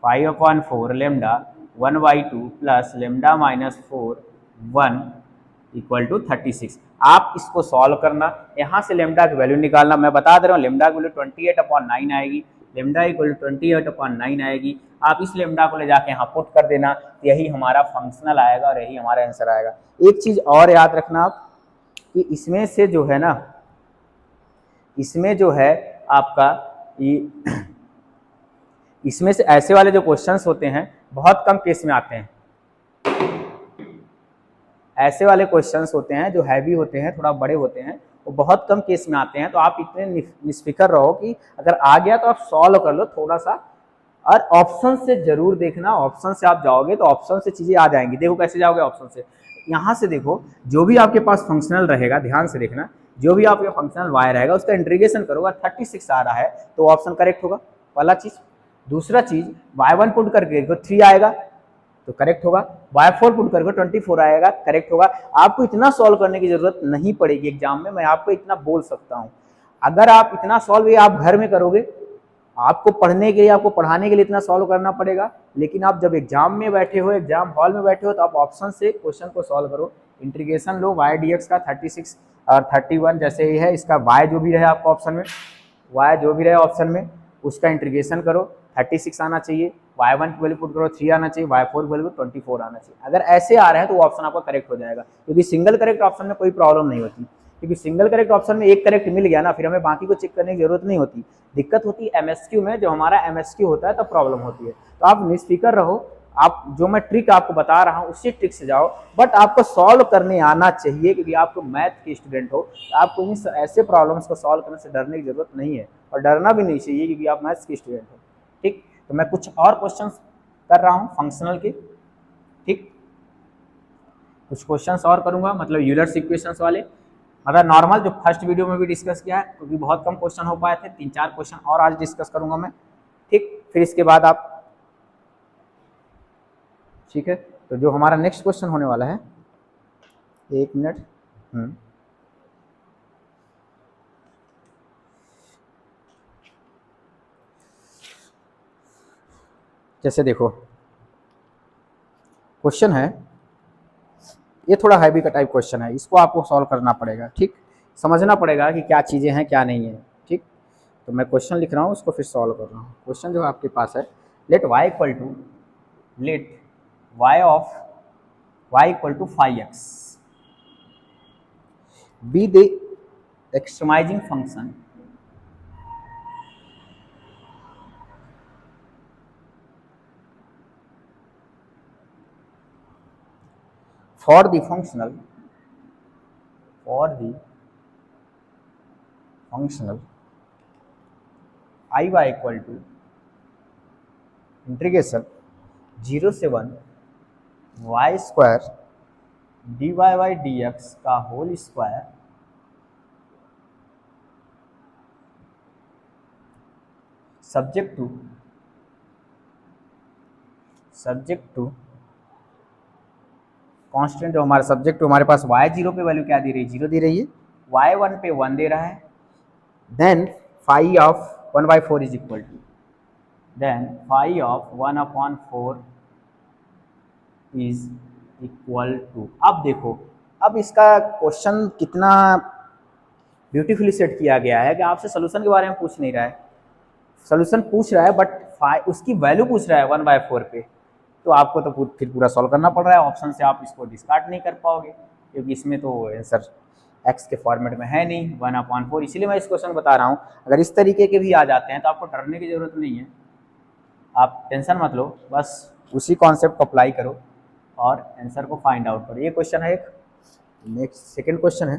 5/4 lambda 1/2 plus lambda minus 4 1 equal to 36। आप इसको सॉल्व करना, यहाँ से लेमडा की वैल्यू निकालना। मैं बता दे रहा हूँ लेमडा की वैल्यू 28/9 आएगी, लेमडा इक्वल टू 28/9 आएगी। आप इस लेमडा को ले जाके यहाँ पुट कर देना, यही हमारा फंक्शनल आएगा और यही हमारा आंसर आएगा। एक चीज़ और याद रखना आप कि इसमें से जो है ना, इसमें जो है आपका ये इसमें से ऐसे वाले जो क्वेश्चंस होते हैं बहुत कम केस में आते हैं। ऐसे वाले क्वेश्चंस होते हैं जो हैवी होते हैं, थोड़ा बड़े होते हैं, वो बहुत कम केस में आते हैं। तो आप इतने निष्फिक्र रहो कि अगर आ गया तो आप सॉल्व कर लो थोड़ा सा, और ऑप्शन से जरूर देखना। ऑप्शन से आप जाओगे तो ऑप्शन से चीज़ें आ जाएंगी। देखो कैसे जाओगे ऑप्शन से, यहाँ से देखो जो भी आपके पास फंक्शनल रहेगा, ध्यान से देखना, जो भी आपके फंक्शनल वाई रहेगा उसका इंटीग्रेशन करोगे, 36 आ रहा है तो ऑप्शन करेक्ट होगा, पहला चीज़। दूसरा चीज़ y1 पुट करके देखो 3 आएगा तो करेक्ट होगा, y4 पुट करके 24 आएगा, करेक्ट होगा। आपको इतना सॉल्व करने की जरूरत नहीं पड़ेगी एग्जाम में, मैं आपको इतना बोल सकता हूँ। अगर आप इतना सॉल्व आप घर में करोगे, आपको पढ़ने के लिए, आपको पढ़ाने के लिए इतना सॉल्व करना पड़ेगा, लेकिन आप जब एग्जाम में बैठे हो, एग्जाम हॉल में बैठे हो, तो आप ऑप्शन से क्वेश्चन को सॉल्व करो। इंटीग्रेशन लो y dx का 36 और 31 जैसे ही है, इसका y जो भी रहे आपको ऑप्शन में, y जो भी रहे ऑप्शन में उसका इंटीग्रेशन करो, 36 आना चाहिए, y1 की वैल्यू पुट करो 3 आना चाहिए, y4 की वैल्यू 24 आना चाहिए। अगर ऐसे आ रहे हैं तो वो ऑप्शन आपका करेक्ट हो जाएगा, क्योंकि सिंगल करेक्ट ऑप्शन में कोई प्रॉब्लम नहीं होती, क्योंकि सिंगल करेक्ट ऑप्शन में एक करेक्ट मिल गया ना, फिर हमें बाकी को चेक करने की जरूरत नहीं होती। दिक्कत होती है एमएसक्यू में, जो हमारा एमएसक्यू होता है तब प्रॉब्लम होती है। तो आप निष्फिक्र रहो, आप जो मैं ट्रिक आपको बता रहा हूँ उसी ट्रिक से जाओ, बट आपको सॉल्व करने आना चाहिए, क्योंकि आपको मैथ के स्टूडेंट हो, तो आपको इन ऐसे प्रॉब्लम्स को सॉल्व करने से डरने की जरूरत नहीं है, और डरना भी नहीं चाहिए क्योंकि आप मैथ्स के स्टूडेंट हो। ठीक, तो मैं कुछ और क्वेश्चंस कर रहा हूँ फंक्शनल के, ठीक, कुछ क्वेश्चंस और करूँगा, मतलब यूलर्स इक्वेशंस वाले, मतलब नॉर्मल जो फर्स्ट वीडियो में भी डिस्कस किया है, क्योंकि बहुत कम क्वेश्चन हो पाए थे, 3-4 क्वेश्चन और आज डिस्कस करूँगा मैं। ठीक, फिर इसके बाद आप, ठीक है, तो जो हमारा नेक्स्ट क्वेश्चन होने वाला है, 1 मिनट, जैसे देखो क्वेश्चन है, ये थोड़ा हैवी का टाइप क्वेश्चन है, इसको आपको सॉल्व करना पड़ेगा। ठीक, समझना पड़ेगा कि क्या चीज़ें हैं क्या नहीं है। ठीक, तो मैं क्वेश्चन लिख रहा हूँ, उसको फिर सॉल्व कर रहा हूँ। क्वेश्चन जो आपके पास है, let y equal to 5x be the extremizing function for the functional I y equal to integration 0 से 1 y square dy by dx का whole square subject to constant, जो हमारा सब्जेक्ट हमारे पास y0 पे वैल्यू क्या दे रही है, 0 दे रही है, y1 पे 1 दे रहा है, then phi of 1/4 is equal to, then phi of 1/4 is equal to. अब देखो, अब इसका क्वेश्चन कितना ब्यूटीफुली सेट किया गया है कि आपसे सोल्यूशन के बारे में पूछ नहीं रहा है, सोल्यूशन पूछ रहा है बट उसकी वैल्यू पूछ रहा है 1/4 पे, तो आपको तो फिर पूरा सॉल्व करना पड़ रहा है। ऑप्शन से आप इसको डिस्कार्ड नहीं कर पाओगे, क्योंकि इसमें तो आंसर एक्स के फॉर्मेट में है नहीं, 1/4। इसीलिए मैं इस क्वेश्चन बता रहा हूँ, अगर इस तरीके के भी आ जाते हैं तो आपको डरने की जरूरत नहीं है, आप टेंशन मत लो, बस उसी कॉन्सेप्ट को अप्लाई करो और आंसर को फाइंड आउट करो। ये क्वेश्चन है एक। नेक्स्ट सेकंड क्वेश्चन है,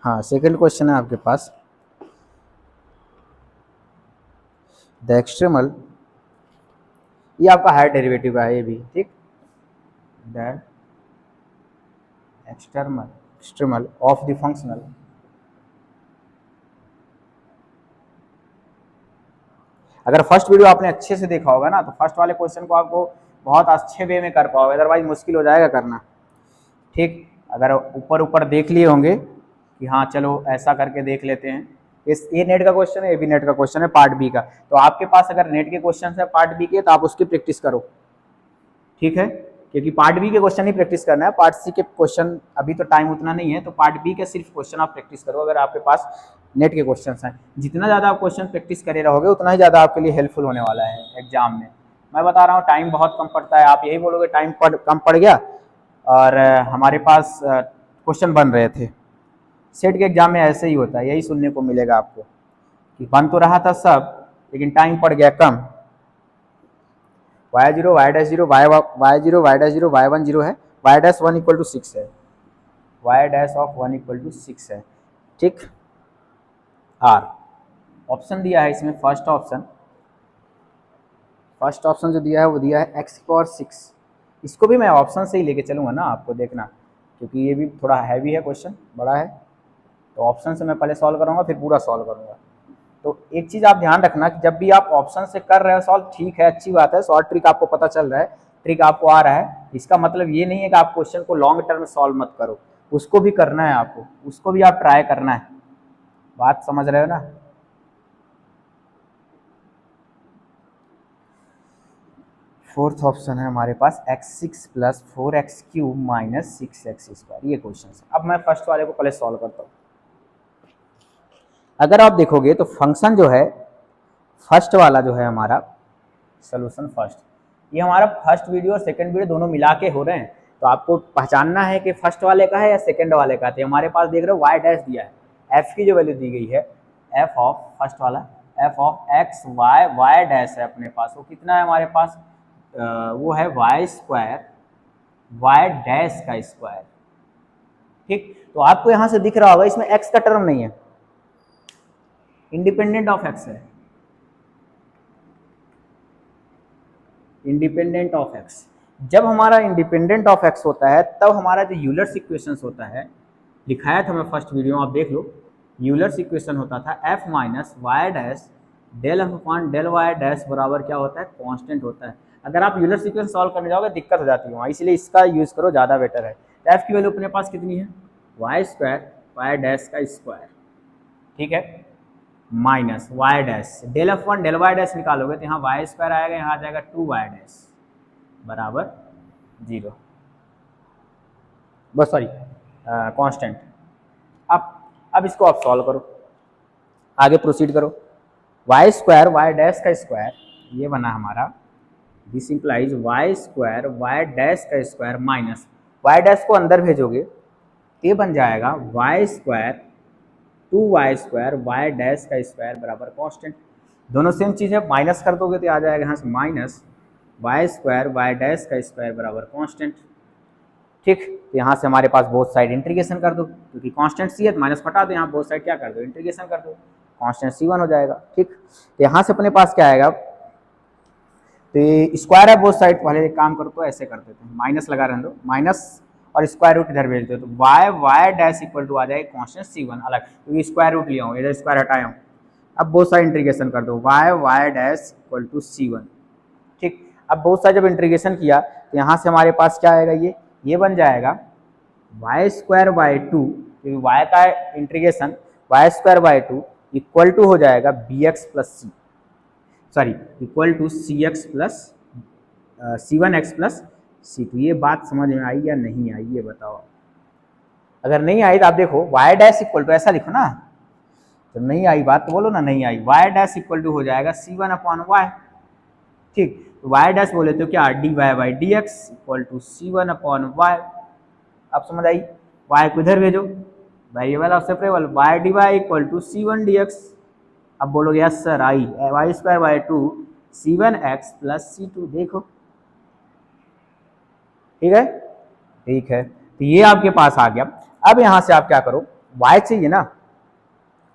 हाँ सेकंड क्वेश्चन है आपके पास, द एक्सट्रीमल, ये आपका हायर डेरिवेटिव है ये भी, ठीक। The extremal of the functional अगर फर्स्ट वीडियो आपने अच्छे से देखा होगा ना तो फर्स्ट वाले क्वेश्चन को आपको बहुत अच्छे वे में कर पाओगे, अदरवाइज मुश्किल हो जाएगा करना, ठीक। अगर ऊपर ऊपर देख लिए होंगे कि हाँ चलो ऐसा करके देख लेते हैं, ये नेट का क्वेश्चन है, ये भी नेट का क्वेश्चन है पार्ट बी का, तो आपके पास अगर नेट के क्वेश्चन है पार्ट बी के तो आप उसकी प्रैक्टिस करो, ठीक है। क्योंकि पार्ट बी के क्वेश्चन ही प्रैक्टिस करना है, पार्ट सी के क्वेश्चन अभी तो टाइम उतना नहीं है, तो पार्ट बी के सिर्फ क्वेश्चन आप प्रैक्टिस करो अगर आपके पास नेट के क्वेश्चन हैं। जितना ज़्यादा आप क्वेश्चन प्रैक्टिस करे रहोगे उतना ही ज़्यादा आपके लिए हेल्पफुल होने वाला है एग्जाम में। मैं बता रहा हूँ टाइम बहुत कम पड़ता है, आप यही बोलोगे टाइम कम पड़ गया और हमारे पास क्वेश्चन बन रहे थे। सेट के एग्जाम में ऐसे ही होता है, यही सुनने को मिलेगा आपको कि बन तो रहा था सब लेकिन टाइम पड़ गया कम। y0 y dash 0 y0 y dash 0 y1 0 है, y डैश 1 इक्वल टू 6 है, y dash of 1 equal to 6 है, ठीक। आर ऑप्शन दिया है इसमें, फर्स्ट ऑप्शन जो दिया है वो दिया है x पावर 6। इसको भी मैं ऑप्शन से ही लेके चलूँगा ना, आपको देखना, क्योंकि ये भी थोड़ा हैवी है क्वेश्चन, बड़ा है, तो ऑप्शन से मैं पहले सॉल्व करूँगा फिर पूरा सॉल्व करूँगा। तो एक चीज़ आप ध्यान रखना कि जब भी आप ऑप्शन से कर रहे हो सॉल्व, ठीक है अच्छी बात है, शॉर्ट ट्रिक आपको पता चल रहा है, ट्रिक आपको आ रहा है, इसका मतलब ये नहीं है कि आप क्वेश्चन को लॉन्ग टर्म में सॉल्व मत करो, उसको भी करना है आपको, उसको भी आप ट्राई करना है, बात समझ रहे हो ना। फोर्थ ऑप्शन है हमारे पास x6 plus 4x³ minus 6x², ये क्वेश्चन है। अब मैं फर्स्ट वाले को पहले सॉल्व करता हूँ। अगर आप देखोगे तो फंक्शन जो है फर्स्ट वाला जो है हमारा सोल्यूशन फर्स्ट, ये हमारा फर्स्ट वीडियो और सेकंड वीडियो दोनों मिला के हो रहे हैं, तो आपको पहचानना है कि फर्स्ट वाले का है या सेकंड वाले का। तो हमारे पास देख रहे हो y डैश दिया है, f की जो वैल्यू दी गई है f ऑफ फर्स्ट वाला f of x y dash है अपने पास, वो कितना है हमारे पास, वो है y² y डैश का स्क्वायर, ठीक। तो आपको यहाँ से दिख रहा होगा इसमें x का टर्म नहीं है, इंडिपेंडेंट ऑफ x है, इंडिपेंडेंट ऑफ x। जब हमारा इंडिपेंडेंट ऑफ x होता है तब हमारा जो यूलर्स इक्वेशन होता है, दिखाया था मैं फर्स्ट वीडियो में, आप देख लो, यूलर्स इक्वेशन होता था f minus Y dash del F upon del Y dash बराबर क्या होता है, कांस्टेंट होता है। अगर आप यूलर्स इक्वेशन सॉल्व करने जाओगे दिक्कत हो जाती है वहाँ, इसलिए इसका यूज़ करो, ज़्यादा बेटर है। f की वैल्यू अपने पास कितनी है, y² वाई डैश का स्क्वायर, ठीक है, minus Y dash del F one del Y dash निकालोगे तो यहाँ y² आएगा, यहाँ आ जाएगा 2y डैश बराबर 0, बस सॉरी कांस्टेंट। अब इसको आप सॉल्व करो, आगे प्रोसीड करो। y² वाई डैश का स्क्वायर ये बना हमारा, this implies y² Y dash का स्क्वायर माइनस वाई डैश को अंदर भेजोगे ये बन जाएगा y² 2y² वाई डैश का स्क्वायर बराबर कांस्टेंट। दोनों सेम चीज़ है, माइनस कर दोगे तो आ जाएगा यहाँ से माइनस y² वाई डैश का स्क्वायर बराबर कांस्टेंट, ठीक। तो यहाँ से हमारे पास बोथ साइड इंटीग्रेशन कर दो, क्योंकि कांस्टेंट सी है तो माइनस हटा दो, यहाँ बोथ साइड क्या कर दो, इंटीग्रेशन कर दो, कांस्टेंट c1 हो जाएगा, ठीक। तो यहाँ से अपने पास क्या आएगा, तो स्क्वायर है बोथ साइड, पहले एक काम करो तो ऐसे कर देते हैं, माइनस लगा रहने दो, माइनस और स्क्वायर रूट इधर भेज दो, तो वाई डैश इक्वल टू आ जाएगा कांस्टेंट c1 अलग, क्योंकि स्क्वायर रूट लिया हूँ, इधर स्क्वायर हटाया हूँ। अब बोथ साइड इंटीग्रेशन कर दो, Y dash equal to c1, ठीक। अब बोथ साइड जब इंटीग्रेशन किया तो यहाँ से हमारे पास क्या आएगा, ये बन जाएगा y² बाई 2, क्योंकि y का integration y² by 2 equal to हो जाएगा bx plus c, sorry equal to cx plus c1x plus c2। ये बात समझ में आई या नहीं आई ये बताओ। अगर नहीं आई तो आप देखो y डैश इक्वल टू ऐसा लिखो ना, तो नहीं आई बात तो बोलो ना नहीं आई, y डैश इक्वल टू हो जाएगा c1 अपॉन वाई, ठीक, तो वाई डैश बोले तो क्या, D Y by D X equal to C one upon Y. आप समझ आई, वाई को इधर भेजो, variable of separable, Y D Y equal to C one D X. अब बोलोगे yes sir, I Y square by two C one X plus C two. देखो ठीक है, ठीक है, तो ये आपके पास आ गया। अब यहां से आप क्या करो, y चाहिए ना,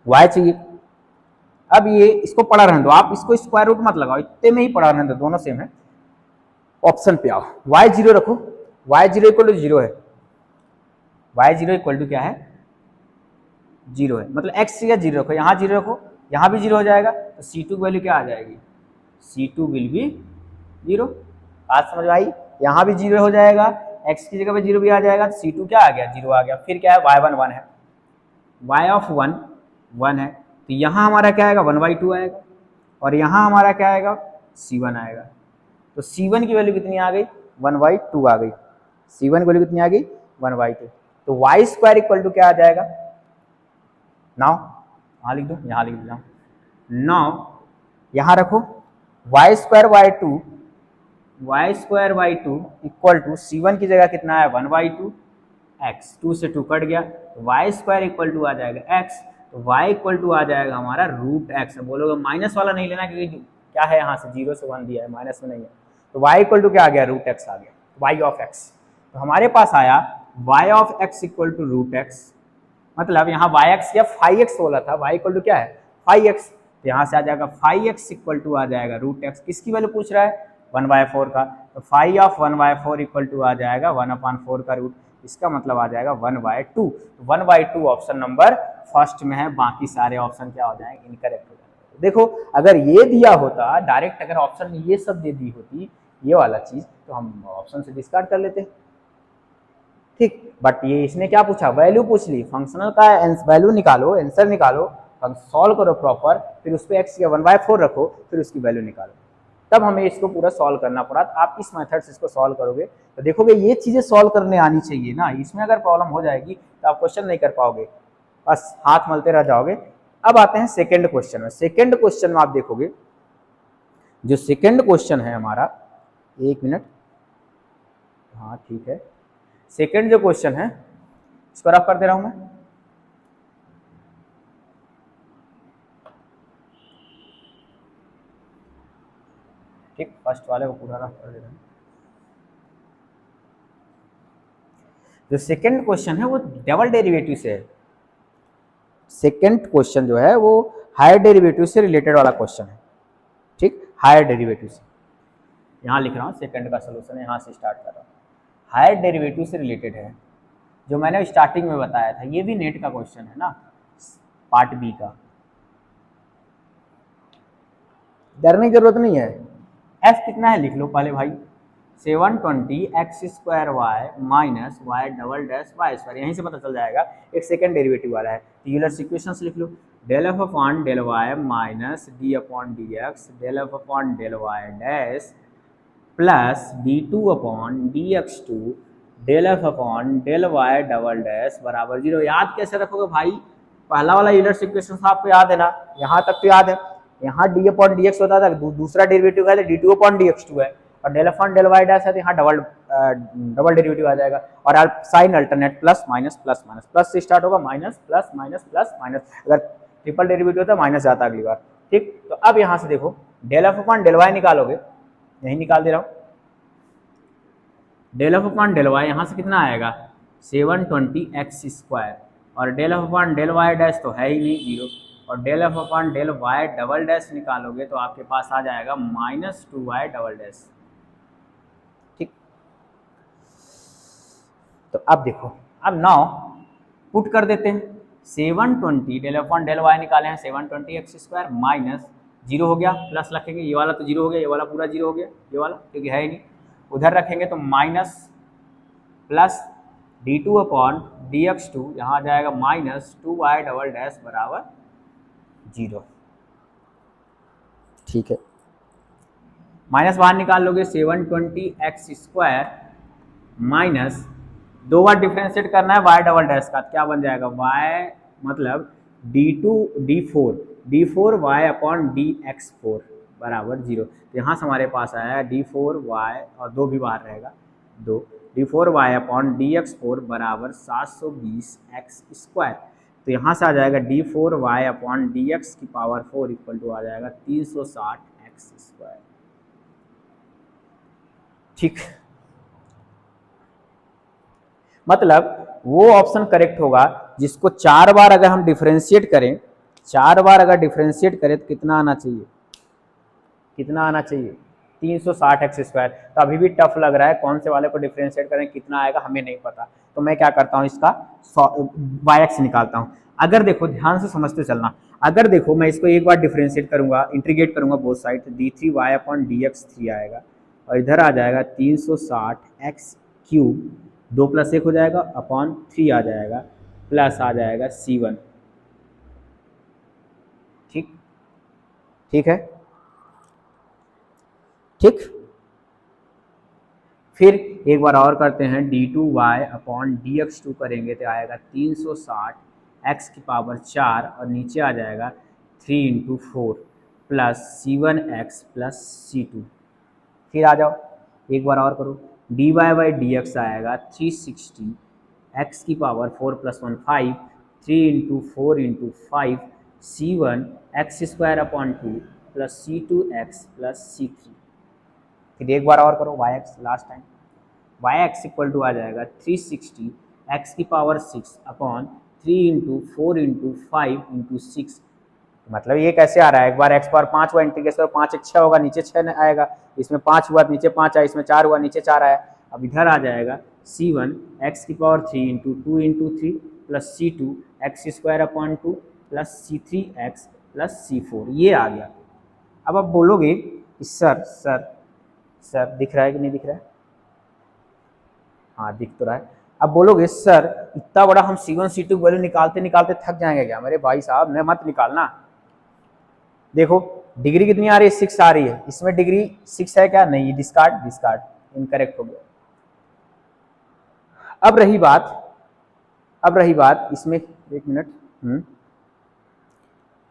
y चाहिए। अब ये इसको पढ़ा रहने दो, आप इसको स्क्वायर रूट मत लगाओ, इतने में ही पढ़ा रहने दो, दोनों सेम है। ऑप्शन पे आओ, y जीरो रखो, y zero equal to zero है, y जीरो इक्वल टू क्या है, जीरो है, मतलब x या जीरो रखो, यहाँ जीरो रखो, यहाँ भी जीरो हो जाएगा, तो C2 की वैल्यू क्या आ जाएगी, C2 विल बी जीरो। बात समझ आई, यहाँ भी जीरो हो जाएगा, x की जगह पे जीरो भी आ जाएगा, तो C2 क्या आ गया, जीरो आ गया। फिर क्या है, y1 1 है, y ऑफ 1 1 है, तो यहाँ हमारा क्या आएगा, 1/2 आएगा, और यहाँ हमारा क्या आएगा, C1 आएगा। तो C1 की वैल्यू कितनी आ गई, 1/2 आ गई, C1 की वैल्यू कितनी आ गई, 1/2। तो y स्क्वायर इक्वल टू क्या आ जाएगा, नाउ यहाँ लिख दो, यहाँ लिख दो, नाउ यहाँ रखो, y square by two equal to C1 की जगह कितना है, 1/2 x, 2 से 2 कट गया, तो y स्क्वायर इक्वल टू आ जाएगा x, तो y इक्वल टू आ जाएगा हमारा रूट x। बोलोगे माइनस वाला नहीं लेना, क्योंकि क्या है, यहाँ से 0 से 1 दिया है, माइनस में नहीं है, तो y इक्वल टू क्या आ गया, रूट x आ गया, y ऑफ x। तो हमारे पास आया y of x equal to root x, मतलब यहाँ yx या फाइव एक्स बोला था, y इक्वल टू क्या है, फाइव एक्स, तो यहाँ से आ जाएगा फाइव एक्स इक्वल टू आ जाएगा रूट x। किसकी वैल्यू पूछ रहा है, 1/4 का, तो फाइव ऑफ 1/4 इक्वल टू आ जाएगा 1/4 का रूट, इसका मतलब आ जाएगा 1/2। 1/2 ऑप्शन नंबर फर्स्ट में है, बाकी सारे ऑप्शन क्या हो जाएंगे, इनकरेक्ट हो जाएंगे। देखो अगर ये दिया होता डायरेक्ट, अगर ऑप्शन में ये सब दे दी होती, ये वाला चीज, तो हम ऑप्शन से डिस्कार्ड कर लेते, ठीक। बट ये इसने क्या पूछा, वैल्यू पूछ ली, फंक्शनल का वैल्यू निकालो, आंसर निकालो, सॉल्व करो प्रॉपर, फिर उस पर एक्स का 1/4 रखो, फिर उसकी वैल्यू निकालो, तब हमें इसको पूरा सॉल्व करना पड़ा। तो आप इस मेथड से इसको सॉल्व करोगे तो देखोगे ये चीजें सॉल्व करने आनी चाहिए ना, इसमें अगर प्रॉब्लम हो जाएगी तो आप क्वेश्चन नहीं कर पाओगे, बस हाथ मलते रह जाओगे। अब आते हैं सेकेंड क्वेश्चन में। सेकेंड क्वेश्चन में आप देखोगे, जो सेकेंड क्वेश्चन है हमारा, एक मिनट, हाँ ठीक है, सेकेंड जो क्वेश्चन है इसको रफ कर दे रहा हूं मैं, ठीक, फर्स्ट वाले को पूरा रफ कर दे रहा हूं। जो सेकेंड क्वेश्चन है वो डबल डेरिवेटिव से है, सेकेंड क्वेश्चन जो है वो हायर डेरिवेटिव से रिलेटेड वाला क्वेश्चन है, ठीक, हायर डेरिवेटिव से। यहाँ लिख रहा हूँ सेकेंड का सोल्यूशन, यहाँ से स्टार्ट कर रहा हूँ, हायर डेरिवेटिव से रिलेटेड है, जो मैंने स्टार्टिंग में बताया था। ये भी नेट का क्वेश्चन है ना, पार्ट बी का, डरने की जरूरत नहीं है। एफ कितना है लिख लो पहले भाई, 720 X square Y minus Y double dash Y square, यहीं से पता चल जाएगा, एक सेकेंड डेरिवेटिव वाला है। तो यूलर्स इक्वेशंस लिख लो, del F upon del Y minus D upon D x del F upon del Y dash plus d2 upon D x two del F upon del Y double dash बराबर 0। याद कैसे रखोगे भाई, पहला वाला यूलर्स इक्वेशन आपको याद है ना, यहाँ तक तो याद है, यहाँ डी अपॉन डी एक्स होता था, दूसरा डेरिवेटिव है d2 upon D x two है, और del upon del Y dash है, तो यहाँ डबल डेरिवेटिव आ जाएगा, और आप sign alternate plus minus plus minus, plus से स्टार्ट होगा, minus plus minus plus minus, अगर ट्रिपल डेरिवेटिव होता है माइनस जाता अगली बार, ठीक। तो अब यहाँ से देखो, del F upon del Y निकालोगे, यही निकाल दे रहा हूँ, del F upon del Y यहाँ से कितना आएगा, 720 एक्स स्क्वायर, और del F upon del Y dash तो है ही नहीं 0, और del F upon del Y double dash निकालोगे तो आपके पास आ जाएगा -2y डबल डैश, ठीक। तो अब देखो, अब नाउ पुट कर देते हैं, 720 del F upon del Y निकाले हैं 720 एक्स स्क्वायर माइनस 0 हो गया, प्लस रखेंगे, ये वाला तो 0 हो गया, ये वाला पूरा 0 हो गया, ये वाला क्योंकि है ही नहीं, उधर रखेंगे तो minus plus d2 upon D x two, यहाँ आ जाएगा -2y डबल डैश बराबर 0, ठीक है। माइनस बाहर निकाल लोगे, 720 एक्स स्क्वायर माइनस, दो बार डिफ्रेंशिएट करना है y डबल डैश का, क्या बन जाएगा, y मतलब d4 y upon D x 4, बराबर 0। तो यहाँ से हमारे पास आया d4y और 2 भी बाहर रहेगा, 2 d4y अपॉन dx4 बराबर 720x²। तो यहाँ से आ जाएगा d4y upon dx⁴ equal to आ जाएगा 360x²। ठीक, मतलब वो ऑप्शन करेक्ट होगा जिसको 4 बार अगर हम डिफरेंशिएट करें, 4 बार अगर डिफरेंशिएट करें तो कितना आना चाहिए, कितना आना चाहिए 360x²। तो अभी भी टफ लग रहा है, कौन से वाले को डिफरेंशिएट करें कितना आएगा हमें नहीं पता। तो मैं क्या करता हूँ, इसका y निकालता हूँ। अगर देखो ध्यान से समझते चलना, अगर देखो मैं इसको एक बार डिफरेंशिएट करूंगा, इंटीग्रेट करूंगा बोथ साइड, तो d3y अपॉन dx3 आएगा और इधर आ जाएगा 360x³, 2 + 1 हो जाएगा अपॉन 3 आ जाएगा, प्लस आ जाएगा c1। ठीक, ठीक है, ठीक। फिर एक बार और करते हैं, d2y अपॉन dx2 करेंगे तो आएगा 360x⁴ और नीचे आ जाएगा 3 × 4 प्लस c1x प्लस c2। फिर आ जाओ एक बार और करो, dy/dx आएगा 360x⁴ + 1 5, 3 × 4 × 5 c1x² upon 2 plus c2x plus c3। फिर एक बार और करो yx, last time yx equal to आ जाएगा 360x⁴ अपॉन 3 × 4 × 5 × 6। मतलब ये कैसे आ रहा है, एक बार x पावर 5 हुआ इंटीग्रेशन 5 1 6 होगा, नीचे 6 आएगा, इसमें 5 हुआ नीचे 5 आया, इसमें 4 हुआ नीचे 4 आया। अब इधर आ जाएगा c1x⁴ × 2 × 3 plus c2x² upon 2 plus c3x plus c4, ये आ गया। अब आप बोलोगे सर सर सर दिख रहा है कि नहीं दिख रहा है, हाँ दिख तो रहा है। अब बोलोगे सर इतना बड़ा हम c1 c2 वैल्यू निकालते निकालते थक जाएंगे क्या? मेरे भाई साहब ने मत निकालना। देखो डिग्री कितनी आ रही है, 6 आ रही है, इसमें डिग्री 6 है क्या? नहीं, डिस्कार्ड डिस्कार्ड, इनकरेक्ट हो गया। अब रही बात इसमें, एक मिनट,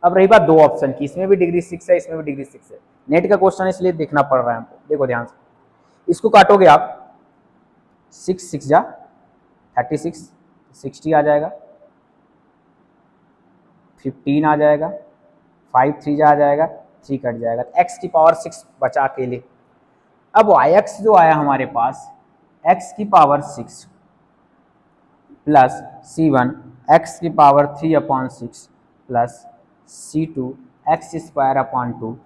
अब रही बात 2 ऑप्शन की, इसमें भी डिग्री 6 है, इसमें भी डिग्री 6 है। नेट का क्वेश्चन इसलिए देखना पड़ रहा है हमको। देखो ध्यान से, इसको काटोगे आप, 6 6 जा 36, 60 आ जाएगा, 15 आ जाएगा, 5 3 जा आ जाएगा, 3 कट जाएगा, तो x⁴ बचा अकेले। अब yx जो आया हमारे पास x⁴ plus c1 x⁴ 3/6 plus c2 x² upon 2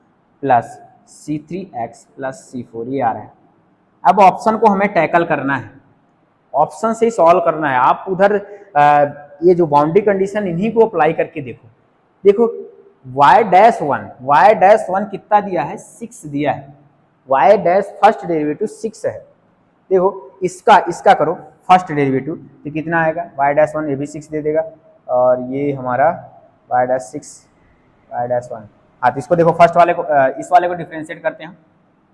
plus c3x plus c4, ये आ रहा है। अब ऑप्शन को हमें टैकल करना है, ऑप्शन से ही सॉल्व करना है। आप उधर ये जो बाउंड्री कंडीशन इन्हीं को अप्लाई करके देखो। देखो y'1 कितना दिया है, 6 दिया है, y' फर्स्ट डेरिवेटिव 6 है। देखो इसका करो फर्स्ट डेरिवेटिव तो कितना आएगा, y'1 ये भी 6 दे देगा और ये हमारा y'1। हाँ तो इसको देखो फर्स्ट वाले को, इस वाले को डिफरेंशिएट करते हैं,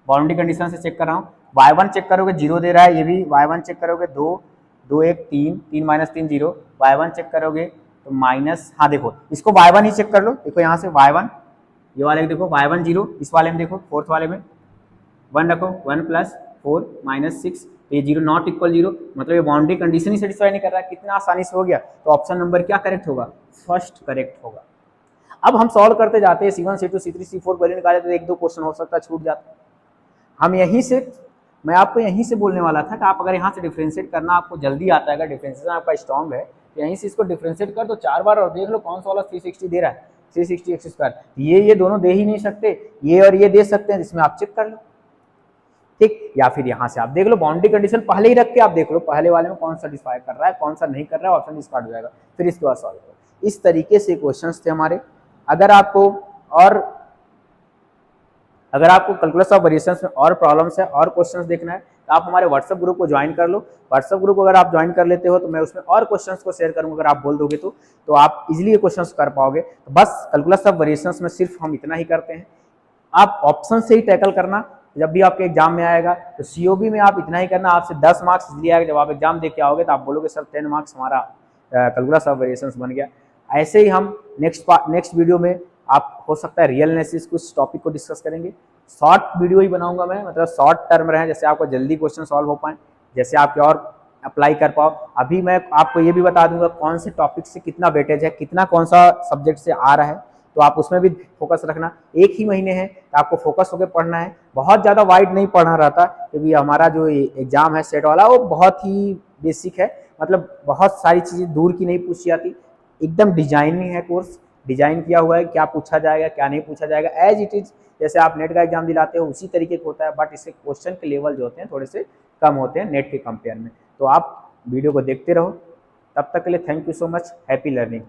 बाउंड्री कंडीशन से चेक कर रहा हूँ। y1 चेक करोगे 0 दे रहा है, ये भी y1 चेक करोगे 2 2 1 3 3 - 3 0, y1 चेक करोगे तो माइनस, हाँ देखो इसको y1 ही चेक कर लो। देखो यहाँ से y1, ये वाले देखो y1 0, इस वाले में देखो फोर्थ वाले में 1 रखो, 1 + 4 - 6, ये 0 नॉट इक्वल 0, मतलब ये बाउंड्री कंडीशन ही सेटिस्फाई नहीं कर रहा है। कितना आसानी से हो गया। तो ऑप्शन नंबर क्या करेक्ट होगा, फर्स्ट करेक्ट होगा। अब हम सॉल्व करते जाते हैं, c1 c2 c3 c4 value निकाले तो 1 2 क्वेश्चन हो सकता है छूट जाता है। हम यहीं से, मैं आपको यहीं से बोलने वाला था कि आप अगर यहाँ से डिफरेंशिएट करना आपको जल्दी आता है, अगर डिफरेंशिएशन आपका स्ट्रॉन्ग है तो यहीं से इसको डिफरेंशिएट कर दो 4 बार और देख लो कौन सा वाला 360 दे रहा है, 360x²। ये दोनों दे ही नहीं सकते, ये और ये दे सकते हैं, जिसमें आप चेक कर लो। ठीक, या फिर यहाँ से आप देख लो बाउंड्री कंडीशन पहले ही रख के आप देख लो पहले वाले में कौन सेटिस्फाई कर रहा है, कौन सा नहीं कर रहा है, ऑप्शन डिस्कार्ड हो जाएगा, फिर इसके बाद सॉल्व करो। इस तरीके से क्वेश्चंस थे हमारे। अगर आपको कैलकुलस ऑफ वेरिएशंस में और प्रॉब्लम्स है और क्वेश्चंस देखना है तो आप हमारे व्हाट्सएप ग्रुप को ज्वाइन कर लो। व्हाट्सएप ग्रुप अगर आप ज्वाइन कर लेते हो तो मैं उसमें और क्वेश्चंस को शेयर करूंगा, अगर आप बोल दोगे तो आप इजीली ये क्वेश्चंस कर पाओगे। तो बस कैलकुलस ऑफ वेरिएशंस में सिर्फ हम इतना ही करते हैं, आप ऑप्शन से ही टैकल करना। जब भी आपके एग्जाम में आएगा तो सीओबी में आप इतना ही करना, आपसे 10 मार्क्स इसलिए आएगा, जब आप एग्जाम दे के आओगे तो आप बोलोगे सर 10 मार्क्स हमारा कैलकुलस ऑफ वेरिएशंस बन गया। ऐसे ही हम नेक्स्ट वीडियो में आप हो सकता है रियल एनालिसिस कुछ टॉपिक को डिस्कस करेंगे। शॉर्ट वीडियो ही बनाऊंगा मैं, मतलब शॉर्ट टर्म रहे, जैसे आपको जल्दी क्वेश्चन सॉल्व हो पाए, जैसे आपके और अप्लाई कर पाओ। अभी मैं आपको ये भी बता दूंगा कौन से टॉपिक से कितना वेटेज है, कितना कौन सा सब्जेक्ट से आ रहा है, तो आप उसमें भी फोकस रखना। एक ही महीने है तो आपको फोकस होकर पढ़ना है, बहुत ज़्यादा वाइड नहीं पढ़ना रहता, क्योंकि हमारा जो एग्जाम है सेट वाला वो बहुत ही बेसिक है, मतलब बहुत सारी चीज़ें दूर की नहीं पूछी जाती, एकदम डिजाइनिंग है कोर्स, डिजाइन किया हुआ है, क्या पूछा जाएगा क्या नहीं पूछा जाएगा, एज इट इज जैसे आप नेट का एग्जाम दिलाते हो उसी तरीके का होता है, बट इसके क्वेश्चन के लेवल जो होते हैं थोड़े से कम होते हैं नेट के कंपेयर में। तो आप वीडियो को देखते रहो, तब तक के लिए thank you so much, happy learning.